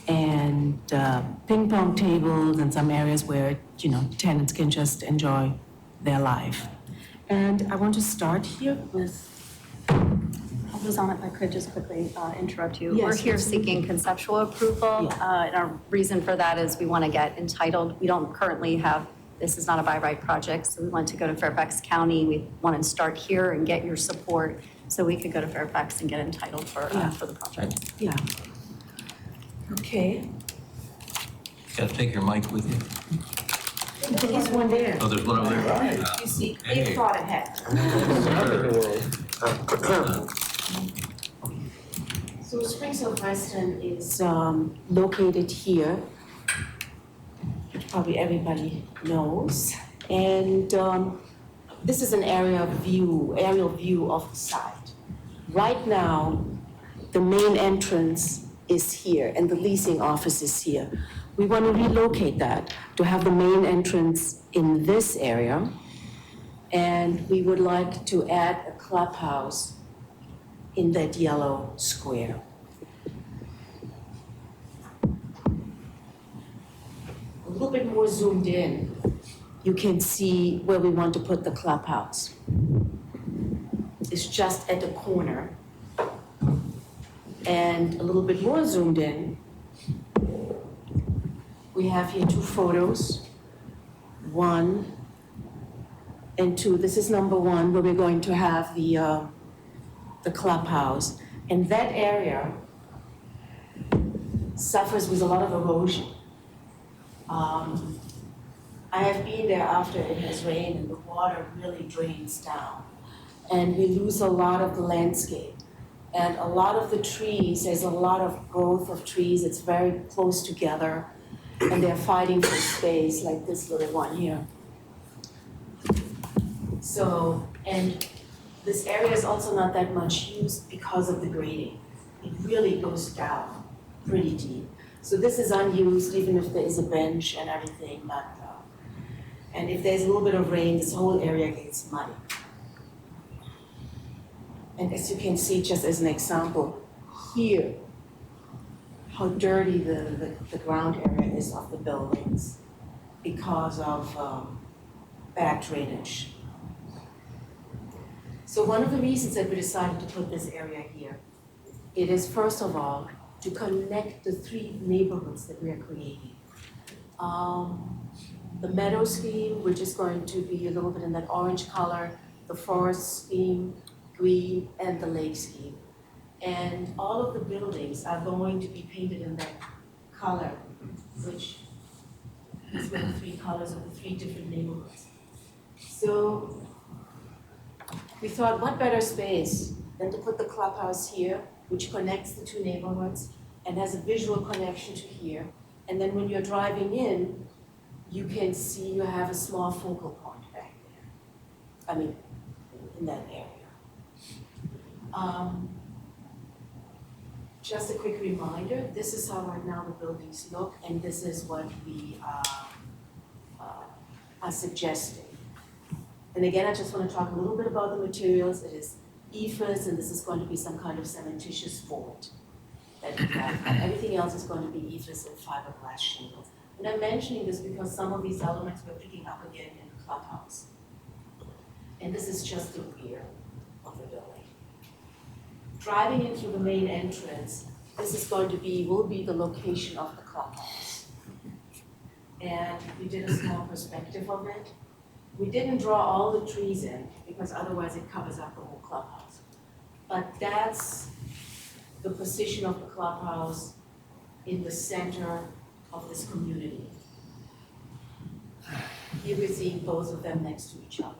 and ping pong tables and some areas where, tenants can just enjoy their life. And I want to start here with, how Rosanna, if I could just quickly interrupt you. Yes, We're here absolutely. seeking conceptual approval. And our reason for that is we want to get entitled. We don't currently have, this is not a by right project, so we want to go to Fairfax County. We want to start here and get your support so we could go to Fairfax and get entitled for the project. Yeah. Okay. Got to take your mic with you. There's one there. Oh, there's one over there. You see, Hey. they thought ahead. So Springs of Reston is located here, which probably everybody knows. And this is an aerial view of the site. Right now, the main entrance is here and the leasing office is here. We want to relocate that to have the main entrance in this area. And we would like to add a clubhouse in that yellow square. A little bit more zoomed in, you can see where we want to put the clubhouse. It's just at the corner. And a little bit more zoomed in, we have here two photos, 1 and 2. This is number 1, where we're going to have the clubhouse. And that area suffers with a lot of erosion. I have been there after it has rained and the water really drains down. And we lose a lot of the landscape. And a lot of the trees, there's a lot of growth of trees, it's very close together. And they're fighting for space, like this little one here. So, and this area is also not that much used because of the grading. It really goes down pretty deep. So this is unused, even if there is a bench and everything, but, and if there's a little bit of rain, this whole area gets muddy. And as you can see, just as an example, here, how dirty the ground area is of the buildings because of bad drainage. So one of the reasons that we decided to put this area here, it is first of all to connect the 3 neighborhoods that we are creating. The meadow scheme, which is going to be a little bit in that orange color, the forest scheme, green, and the lake scheme. And all of the buildings are going to be painted in that color, which is the 3 colors of the 3 different neighborhoods. So we thought, what better space than to put the clubhouse here, which connects the 2 neighborhoods and has a visual connection to here. And then when you're driving in, you can see you have a small focal point back there. I mean, in that area. Just a quick reminder, this is how right now the buildings look, and this is what we are suggesting. And again, I just want to talk a little bit about the materials. It is ephes, and this is going to be some kind of cementitious board that we have. And everything else is going to be ephes and fiberglass shingles. And I'm mentioning this because some of these elements we're picking up again in the clubhouse. And this is just the rear of the building. Driving in through the main entrance, this is going to be, will be the location of the clubhouse. And we did a small perspective of it. We didn't draw all the trees in because otherwise it covers up the whole clubhouse. But that's the position of the clubhouse in the center of this community. Here we're seeing both of them next to each other.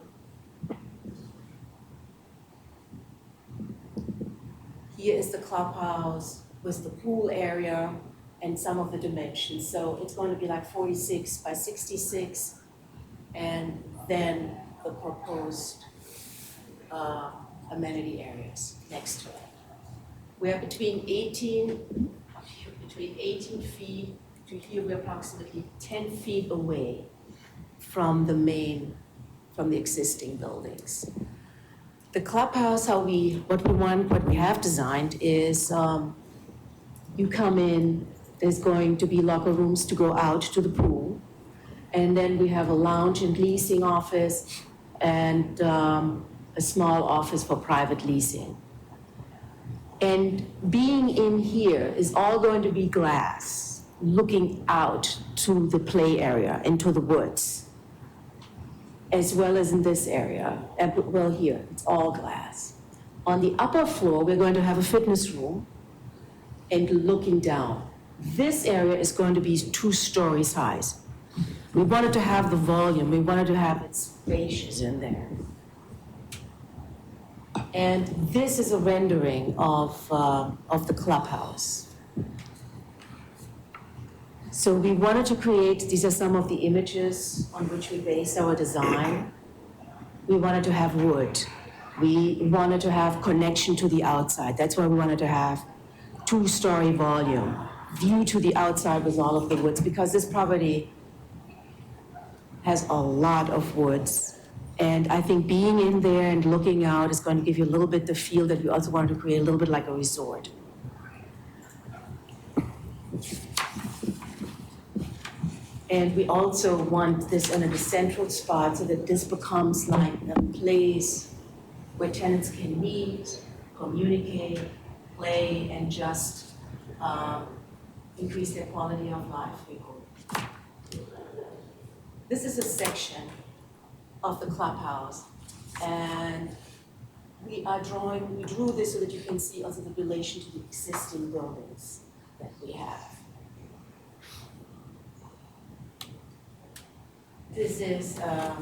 Here is the clubhouse with the pool area and some of the dimensions. So it's going to be like 46 by 66, and then the proposed amenity areas next to it. We are between 18 feet to here, we're approximately 10 feet away from the existing buildings. The clubhouse, what we have designed is you come in, there's going to be locker rooms to go out to the pool. And then we have a lounge and leasing office and a small office for private leasing. And being in here is all going to be glass, looking out to the play area and to the woods, as well as in this area. And, well, here, it's all glass. On the upper floor, we're going to have a fitness room and looking down. This area is going to be 2 stories high. We wanted to have the volume, we wanted to have it spacious in there. And this is a rendering of the clubhouse. So we wanted to create, these are some of the images on which we based our design. We wanted to have wood. We wanted to have connection to the outside. That's why we wanted to have 2-story volume, view to the outside with all of the woods, because this property has a lot of woods. And I think being in there and looking out is going to give you a little bit the feel that we also wanted to create a little bit like a resort. And we also want this in a central spot so that this becomes like a place where tenants can meet, communicate, play, and just increase their quality of life, we hope. This is a section of the clubhouse, and we drew this so that you can see also the relation to the existing buildings that we have. This is a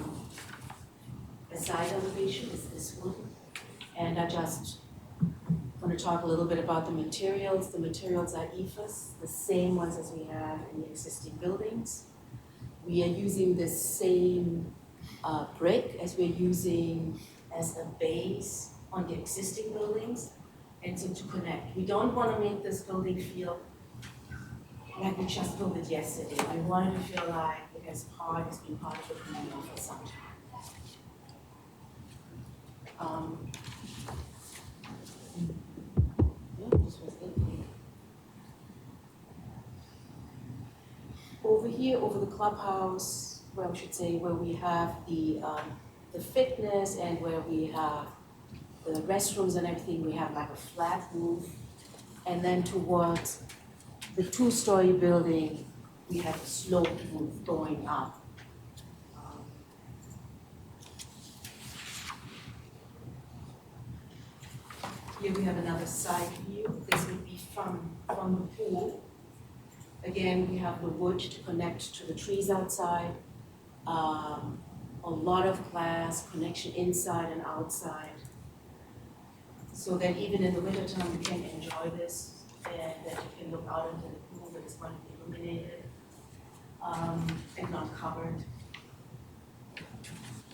side elevation, is this one, and I just want to talk a little bit about the materials. The materials are EFS, the same ones as we have in the existing buildings. We are using the same brick as we're using as a base on the existing buildings, and so to connect. We don't want to make this building feel like we just built it yesterday. We want it to feel like it has been part of the community for some time. This was it. Over here, over the clubhouse, where I should say, where we have the fitness and where we have the restrooms and everything, we have like a flat roof. And then towards the 2-story building, we have a sloped roof going up. Here we have another side view. This would be from the pool. Again, we have the wood to connect to the trees outside. A lot of glass, connection inside and outside. So that even in the wintertime, you can enjoy this and that you can look out into the pool that is going to be illuminated and not covered.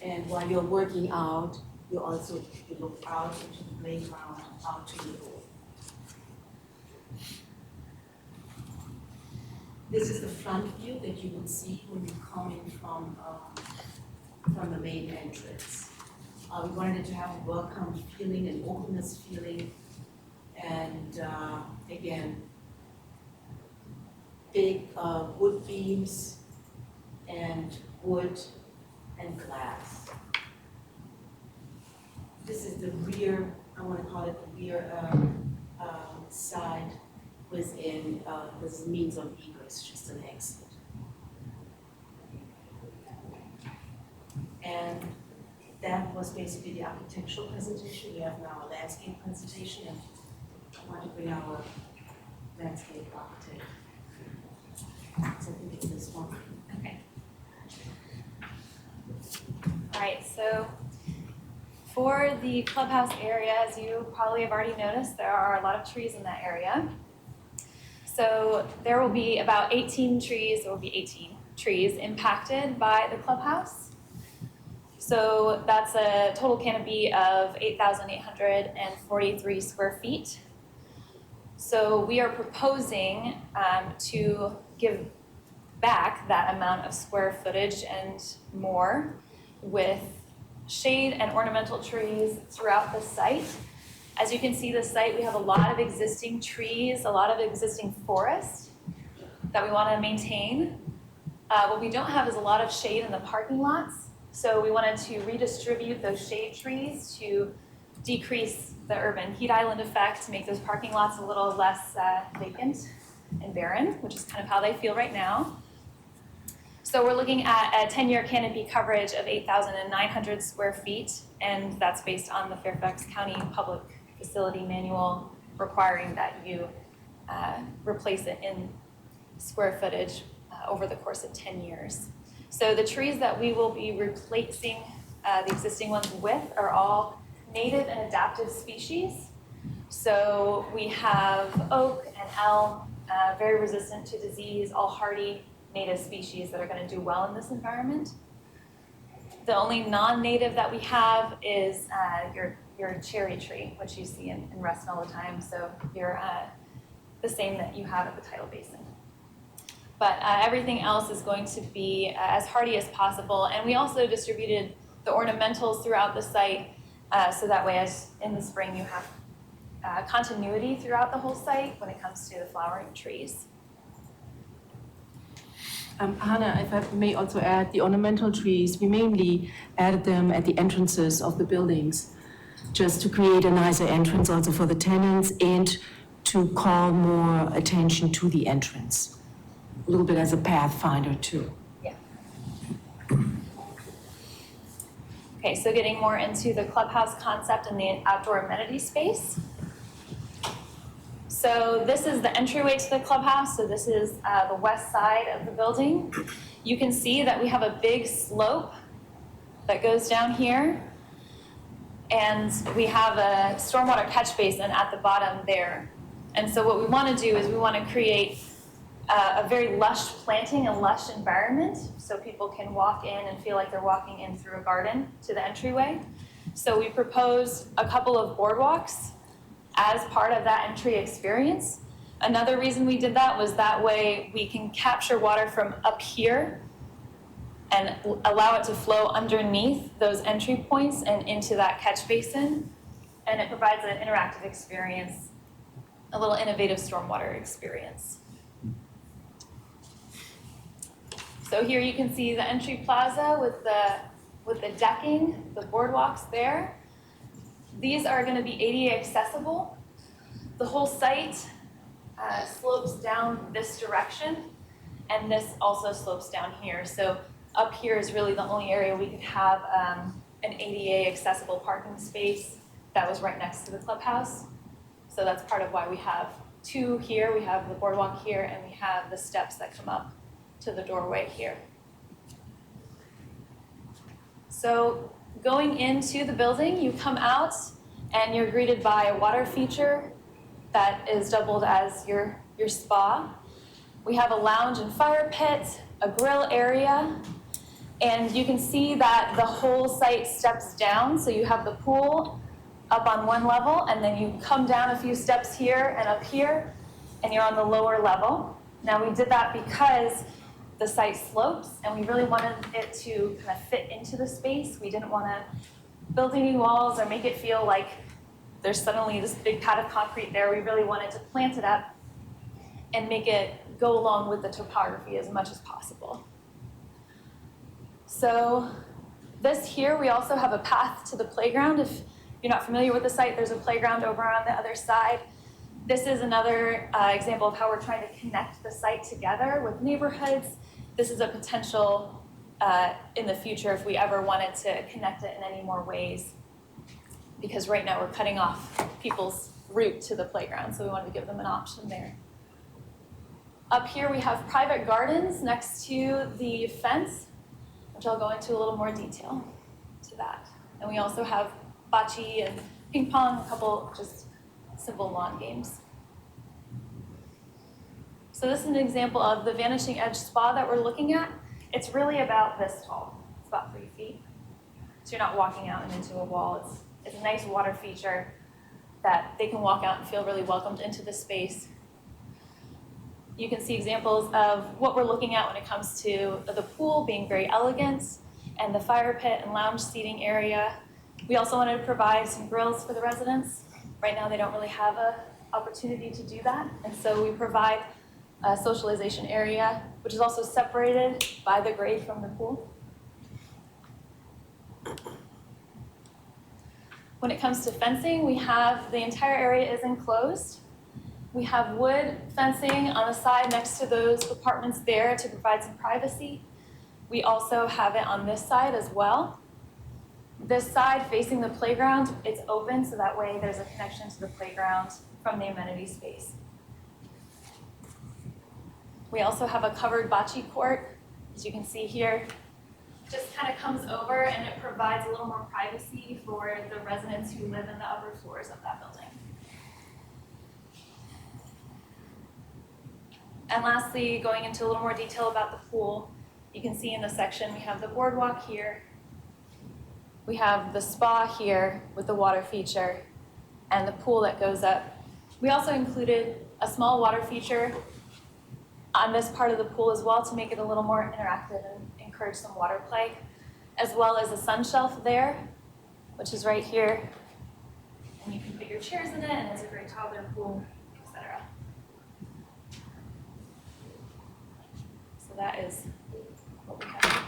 And while you're working out, you look out into the playground, out to the pool. This is the front view that you would see when you come in from the main entrance. We wanted it to have a welcome feeling, an openness feeling, and again, big wood beams and wood and glass. This is the rear, I want to call it the rear side within this means of egress, just an exit. And that was basically the architectural presentation. We have now a landscape presentation, and I want to bring our landscape architect. So I think it's this one. Okay. All right, so for the clubhouse area, as you probably have already noticed, there are a lot of trees in that area. So there will be about 18 trees impacted by the clubhouse. So that's a total canopy of 8,843 square feet. So we are proposing to give back that amount of square footage and more with shade and ornamental trees throughout the site. As you can see the site, we have a lot of existing trees, a lot of existing forest that we want to maintain. What we don't have is a lot of shade in the parking lots. So we wanted to redistribute those shade trees to decrease the urban heat island effect, make those parking lots a little less vacant and barren, which is kind of how they feel right now. So we're looking at a 10-year canopy coverage of 8,900 square feet, and that's based on the Fairfax County Public Facility Manual requiring that you replace it in square footage over the course of 10 years. So the trees that we will be replacing the existing ones with are all native and adaptive species. So we have oak and elm, very resistant to disease, all hardy native species that are going to do well in this environment. The only non-native that we have is your cherry tree, which you see in Reston all the time. So you're the same that you have at the tidal basin. But everything else is going to be as hardy as possible. And we also distributed the ornamentals throughout the site, so that way as in the spring you have continuity throughout the whole site when it comes to the flowering trees. Hannah, if I may also add, the ornamental trees, we mainly added them at the entrances of the buildings, just to create a nicer entrance also for the tenants and to call more attention to the entrance. A little bit as a pathfinder too. Yeah. Okay, so getting more into the clubhouse concept and the outdoor amenity space. So this is the entryway to the clubhouse. So this is the west side of the building. You can see that we have a big slope that goes down here. And we have a stormwater catch basin at the bottom there. And so what we want to do is we want to create a very lush planting and lush environment so people can walk in and feel like they're walking in through a garden to the entryway. So we proposed a couple of boardwalks as part of that entry experience. Another reason we did that was that way we can capture water from up here and allow it to flow underneath those entry points and into that catch basin. And it provides an interactive experience, a little innovative stormwater experience. So here you can see the entry plaza with the decking, the boardwalks there. These are going to be ADA accessible. The whole site slopes down this direction, and this also slopes down here. So up here is really the only area we could have an ADA accessible parking space that was right next to the clubhouse. So that's part of why we have two here. We have the boardwalk here, and we have the steps that come up to the doorway here. So going into the building, you come out and you're greeted by a water feature that is doubled as your spa. We have a lounge and fire pit, a grill area, and you can see that the whole site steps down. So you have the pool up on one level, and then you come down a few steps here and up here, and you're on the lower level. Now we did that because the site slopes, and we really wanted it to kind of fit into the space. We didn't want to build any walls or make it feel like there's suddenly this big pad of concrete there. We really wanted to plant it up and make it go along with the topography as much as possible. So this here, we also have a path to the playground. If you're not familiar with the site, there's a playground over on the other side. This is another example of how we're trying to connect the site together with neighborhoods. This is a potential in the future if we ever wanted to connect it in any more ways, because right now we're cutting off people's route to the playground, so we wanted to give them an option there. Up here we have private gardens next to the fence, which I'll go into a little more detail to that. And we also have bocce and ping pong, a couple just simple lawn games. So this is an example of the vanishing edge spa that we're looking at. It's really about this tall. It's about 3 feet. So you're not walking out and into a wall. It's a nice water feature that they can walk out and feel really welcomed into the space. You can see examples of what we're looking at when it comes to the pool being very elegant and the fire pit and lounge seating area. We also wanted to provide some grills for the residents. Right now they don't really have an opportunity to do that. And so we provide a socialization area, which is also separated by the grade from the pool. When it comes to fencing, we have the entire area is enclosed. We have wood fencing on the side next to those apartments there to provide some privacy. We also have it on this side as well. This side facing the playground, it's open, so that way there's a connection to the playground from the amenity space. We also have a covered bocce court, as you can see here. Just kind of comes over and it provides a little more privacy for the residents who live in the upper floors of that building. And lastly, going into a little more detail about the pool, you can see in the section we have the boardwalk here. We have the spa here with the water feature and the pool that goes up. We also included a small water feature on this part of the pool as well to make it a little more interactive and encourage some water play, as well as a sun shelf there, which is right here. And you can put your chairs in it, and it's a great toddler pool, etc. So that is what we have.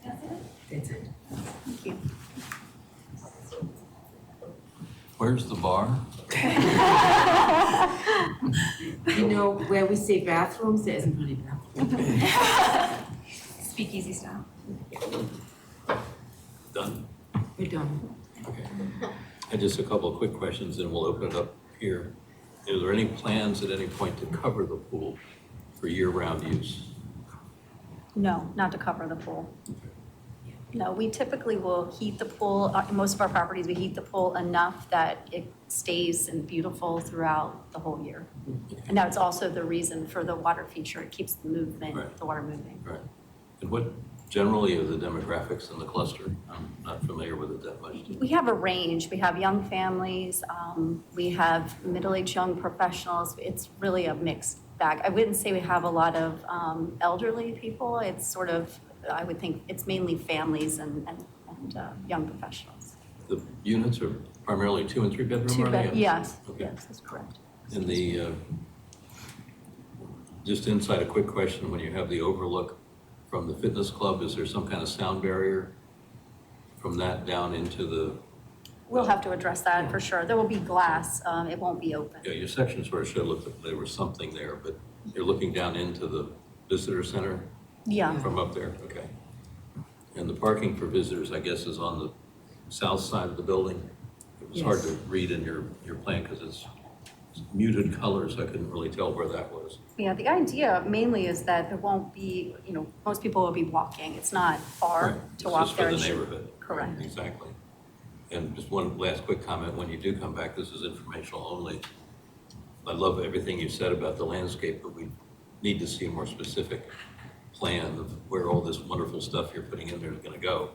That's it. That's it. Thank you. Where's the bar? You know, where we say bathrooms, there isn't really bathrooms. Speakeasy style. Done? We're done. Okay. And just a couple of quick questions, and we'll open it up here. Is there any plans at any point to cover the pool for year-round use? No, not to cover the pool. No, we typically will heat the pool, in most of our properties, we heat the pool enough that it stays and beautiful throughout the whole year. And that's also the reason for the water feature, it keeps the movement, Right. the water moving. Right. And what generally are the demographics in the cluster? I'm not familiar with it that much. We have a range, we have young families, we have middle-aged young professionals, it's really a mixed bag. I wouldn't say we have a lot of elderly people, it's sort of, I would think it's mainly families and young professionals. The units are primarily 2 and 3 bedroom, Two are they? bed, yes, Okay. yes, that's correct. And the, just inside a quick question, when you have the overlook from the fitness club, is there some kind of sound barrier from that down into the? We'll have to address that for sure. There will be glass, it won't be open. Yeah, your section sort of showed that there was something there, but you're looking down into the visitor center? Yeah. From up there, okay. And the parking for visitors, I guess, is on the south side of the building? It was hard Yes. to read in your plan because it's muted colors. I couldn't really tell where that was. Yeah, the idea mainly is that there won't be, most people will be walking. It's not far Right. to walk It's there. just It for the should- neighborhood. Correct. Exactly. And just one last quick comment, when you do come back, this is informational only. I love everything you said about the landscape, but we need to see a more specific plan of where all this wonderful stuff you're putting in there is gonna go,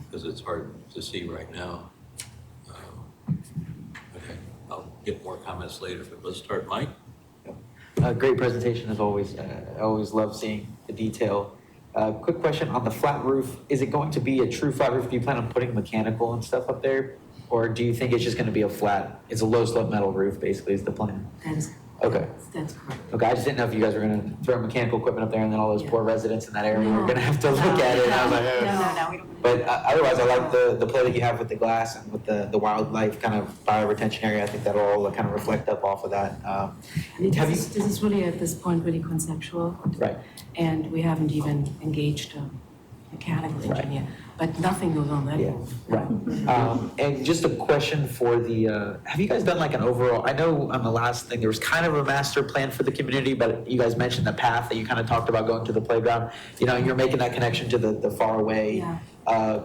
because it's hard to see right now. Okay, I'll get more comments later, but let's start, Mike. Great presentation as always. I always love seeing the detail. Quick question on the flat roof. Is it going to be a true flat roof? Do you plan on putting mechanical and stuff up there? Or do you think it's just going to be a flat, it's a low slope metal roof basically is the plan? Okay. That's correct. Okay, I just didn't know if you guys were going to throw mechanical equipment up there and then all those poor residents in that area are going to have to look at it. And I was like, oh. No, we don't. But otherwise, I like the play that you have with the glass and with the wildlife kind of bioretention area. I think that'll all kind of reflect up off of that. This is really, at this point, really conceptual. Right. And we haven't even engaged a mechanical engineer, but nothing goes on that roof. Right. And just a question for the, have you guys done like an overall, I know on the last thing, there was kind of a master plan for the community, but you guys mentioned the path that you kind of talked about going to the playground. You're making that connection to the far away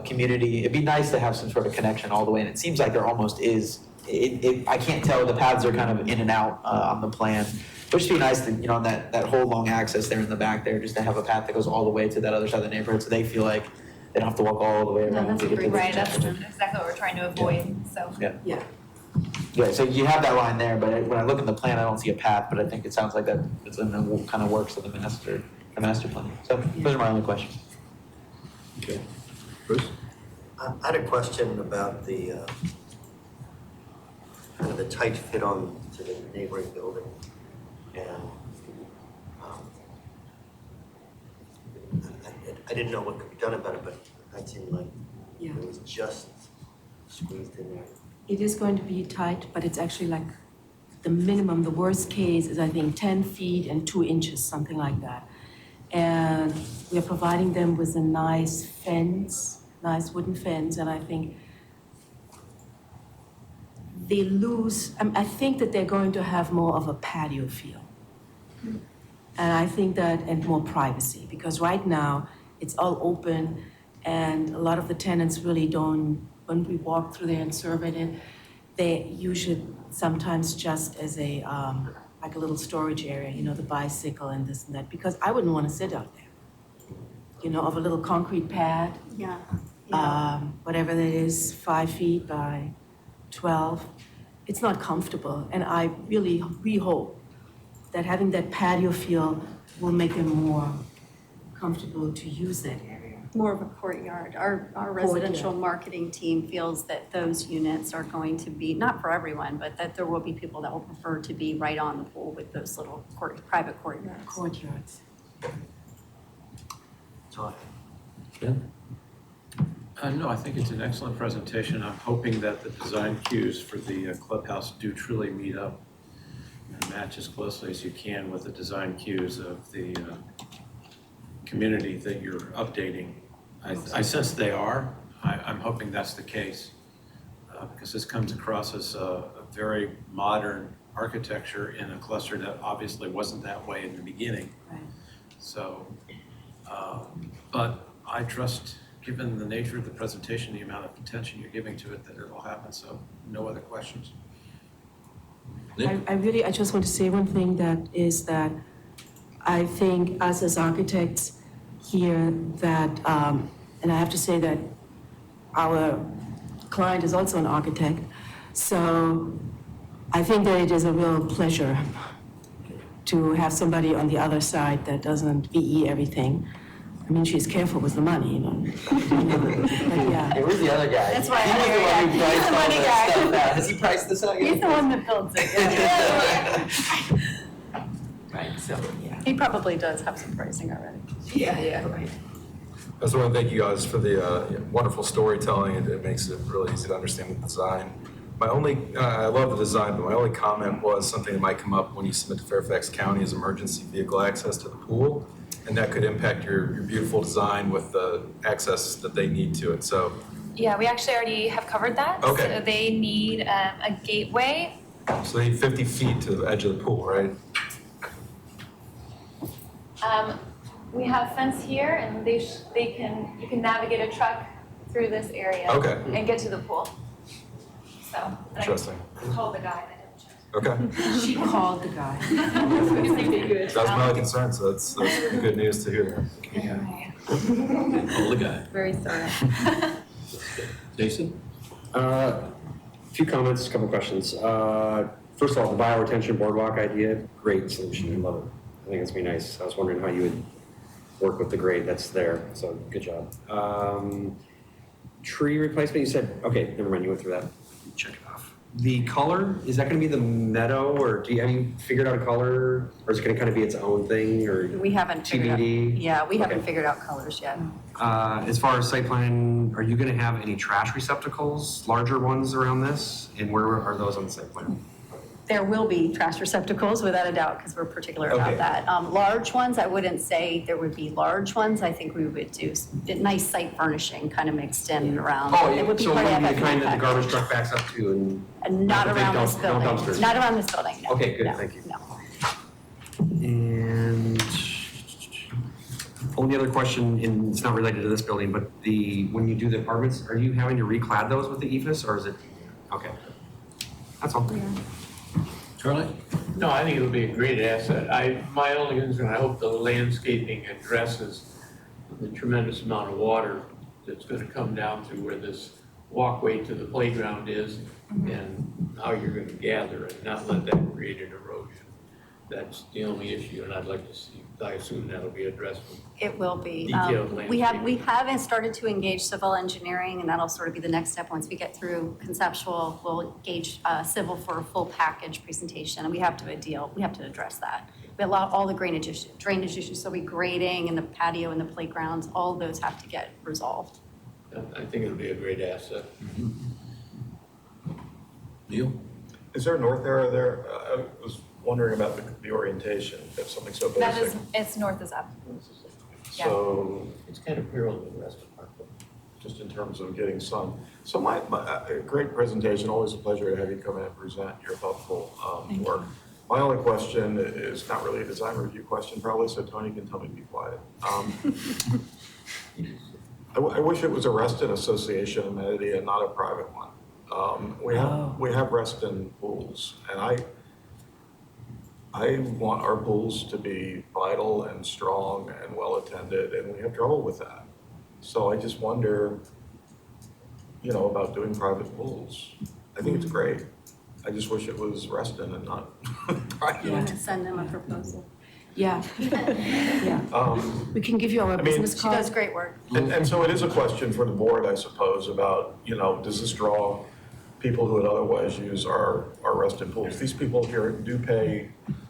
community. It'd be nice to have some sort of connection all the way, and it seems like there almost is. I can't tell, the paths are kind of in and out on the plan. It would just be nice to, on that whole long access there in the back there, just to have a path that goes all the way to that other side of the neighborhood, so they feel like they don't have to walk all the way No, around that's to a get to great, the right, that's exactly what we're trying to avoid, so. Yeah. Yeah, so you have that line there, but when I look at the plan, I don't see a path, but I think it sounds like that it's in the kind of works of the master plan. So those are my only questions. Okay. Bruce? I had a question about the kind of the tight fit on to the neighboring building. And I didn't know what could be done about it, but that seemed like it was just squeezed in there. It is going to be tight, but it's actually like the minimum, the worst case is I think 10 feet and 2 inches, something like that. And we are providing them with a nice fence, nice wooden fence, and I think they lose, I think that they're going to have more of a patio feel. And I think that, and more privacy, because right now it's all open and a lot of the tenants really don't, when we walk through there and survey it, they use it sometimes just as a, like a little storage area, you know, the bicycle and this and that, because I wouldn't want to sit out there. You know, of a little concrete pad, Yeah. whatever that is, 5 feet by 12. It's not comfortable, and we hope that having that patio feel will make them more comfortable to use that area. More of a courtyard. Our residential marketing team feels that those units are going to be, not for everyone, but that there will be people that will prefer to be right on the pool with those little private courtyards. Courtyards. So No, I think it's an excellent presentation. I'm hoping that the design cues for the clubhouse do truly meet up and match as closely as you can with the design cues of the community that you're updating. I sense they are. I'm hoping that's the case because this comes across as a very modern architecture in a cluster that obviously wasn't that way in the beginning. Right. So, but I trust, given the nature of the presentation, the amount of attention you're giving to it, that it'll happen. So no other questions. I just want to say one thing, that is that I think us as architects here that, and I have to say that our client is also an architect, so I think that it is a real pleasure to have somebody on the other side that doesn't VE everything. I mean, she's careful with the money, you know. But yeah. Hey, where's the other guy? That's why He I'm was the here, one yeah. who priced He's the all money that guy. stuff out. Has he priced this out yet? He's the one that builds it. Right, so, yeah. He probably does have some pricing already. Yeah, right. I just want to thank you guys for the wonderful storytelling. It makes it really easy to understand the design. My only, I love the design, but my only comment was something that might come up when you submit to Fairfax County is emergency vehicle access to the pool. And that could impact your beautiful design with the access that they need to it, so. Yeah, we actually already have covered that. Okay. So they need a gateway. So they need 50 feet to the edge of the pool, right? We have fence here, and you can navigate a truck through this area. Okay. And get to the pool. So. and Interesting. I told the guy that. Okay. She called the guy. That was my only concern, so that's good news to hear. Hold the guy. Very thorough. Jason? A few comments, a couple questions. First of all, the bioretention boardwalk idea, great solution, I love it. I think it's gonna be nice. I was wondering how you would work with the grade that's there, so good job. Tree replacement, you said, okay, never mind, you went through that. Check it off. The color, is that gonna be the meadow, or have you figured out a color? Or is it gonna kind of be its own thing, or We haven't figured out. TBD? Yeah, we haven't Okay. figured out colors yet. As far as site plan, are you gonna have any trash receptacles, larger ones around this? And where are those on the site plan? There will be trash receptacles without a doubt, because we're particular Okay. about that. Large ones, I wouldn't say there would be large ones. I think we would do nice site furnishing kind of mixed in and around. Oh, It would be so it part of wouldn't be the FF&E kind that the garbage package. truck backs up to and? Not the big around this no building. dumpsters? Not around this building, no. Okay, good, No, thank you. No. And only other question, and it's not related to this building, but when you do the apartments, are you having to reclad those with the EFS, or is it, okay? That's all. Charlie? No, I think it'll be a great asset. My only concern, I hope the landscaping addresses the tremendous amount of water that's gonna come down through where this walkway to the playground is, and how you're gonna gather and not let that create an erosion. That's the only issue, and I'd like to see, I assume that'll be addressed. It will be. Detailed We landscaping. haven't started to engage civil engineering, and that'll sort of be the next step. Once we get through conceptual, we'll engage civil for a full package presentation, and we have to address that. We have all the drainage issues, so we grading and the patio and the playgrounds, all those have to get resolved. I think it'll be a great asset. Neil? Is there a north arrow there? I was wondering about the orientation, if something so That basic. is, it's north is up. yeah. So, It's kind of parallel with Reston Park. just in terms of getting sun. So my great presentation, always a pleasure to have you come in and present your thoughtful work. My only question is not really a design review question probably, so Tony can tell me to be quiet. I wish it was a Reston Association amenity and not a private one. We have Reston pools, and I want our pools to be vital and strong and well-attended, and we have trouble with that. So I just wonder, about doing private pools. I think it's great. I just wish it was Reston and not private. You want to send them a proposal? Yeah. Yeah. We can give you our business She card. does great work. And so it is a question for the board, I suppose, about, does this draw people who would otherwise use our Reston pools? These people here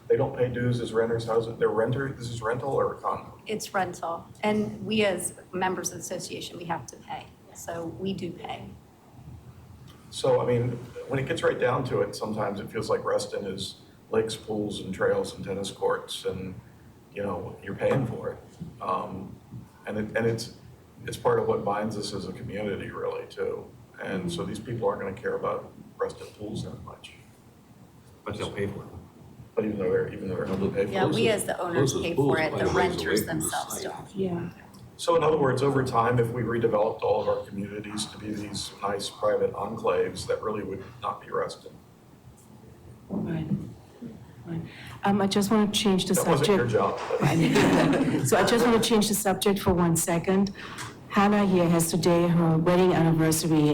they don't pay dues as renters. How is it? They're renter, this is rental or condo? It's rental, and we as members of the association, we have to pay, so we do pay. So, when it gets right down to it, sometimes it feels like Reston is lakes, pools, and trails and tennis courts, and, you're paying for it. And it's part of what binds us as a community, really, too. And so these people aren't gonna care about Reston pools that much. But they'll pay for it. But even though they're helping pay for it. Yeah, we as the owners Closest pay pool for is it, quite the a ways away renters from the themselves site. don't. Yeah. So in other words, over time, if we redeveloped all of our communities to be these nice private enclaves, that really would not be Reston. Right. Right. I just want to change the That subject. wasn't your job. but- So I just want to change the subject for 1 second. Hannah here has today her wedding anniversary,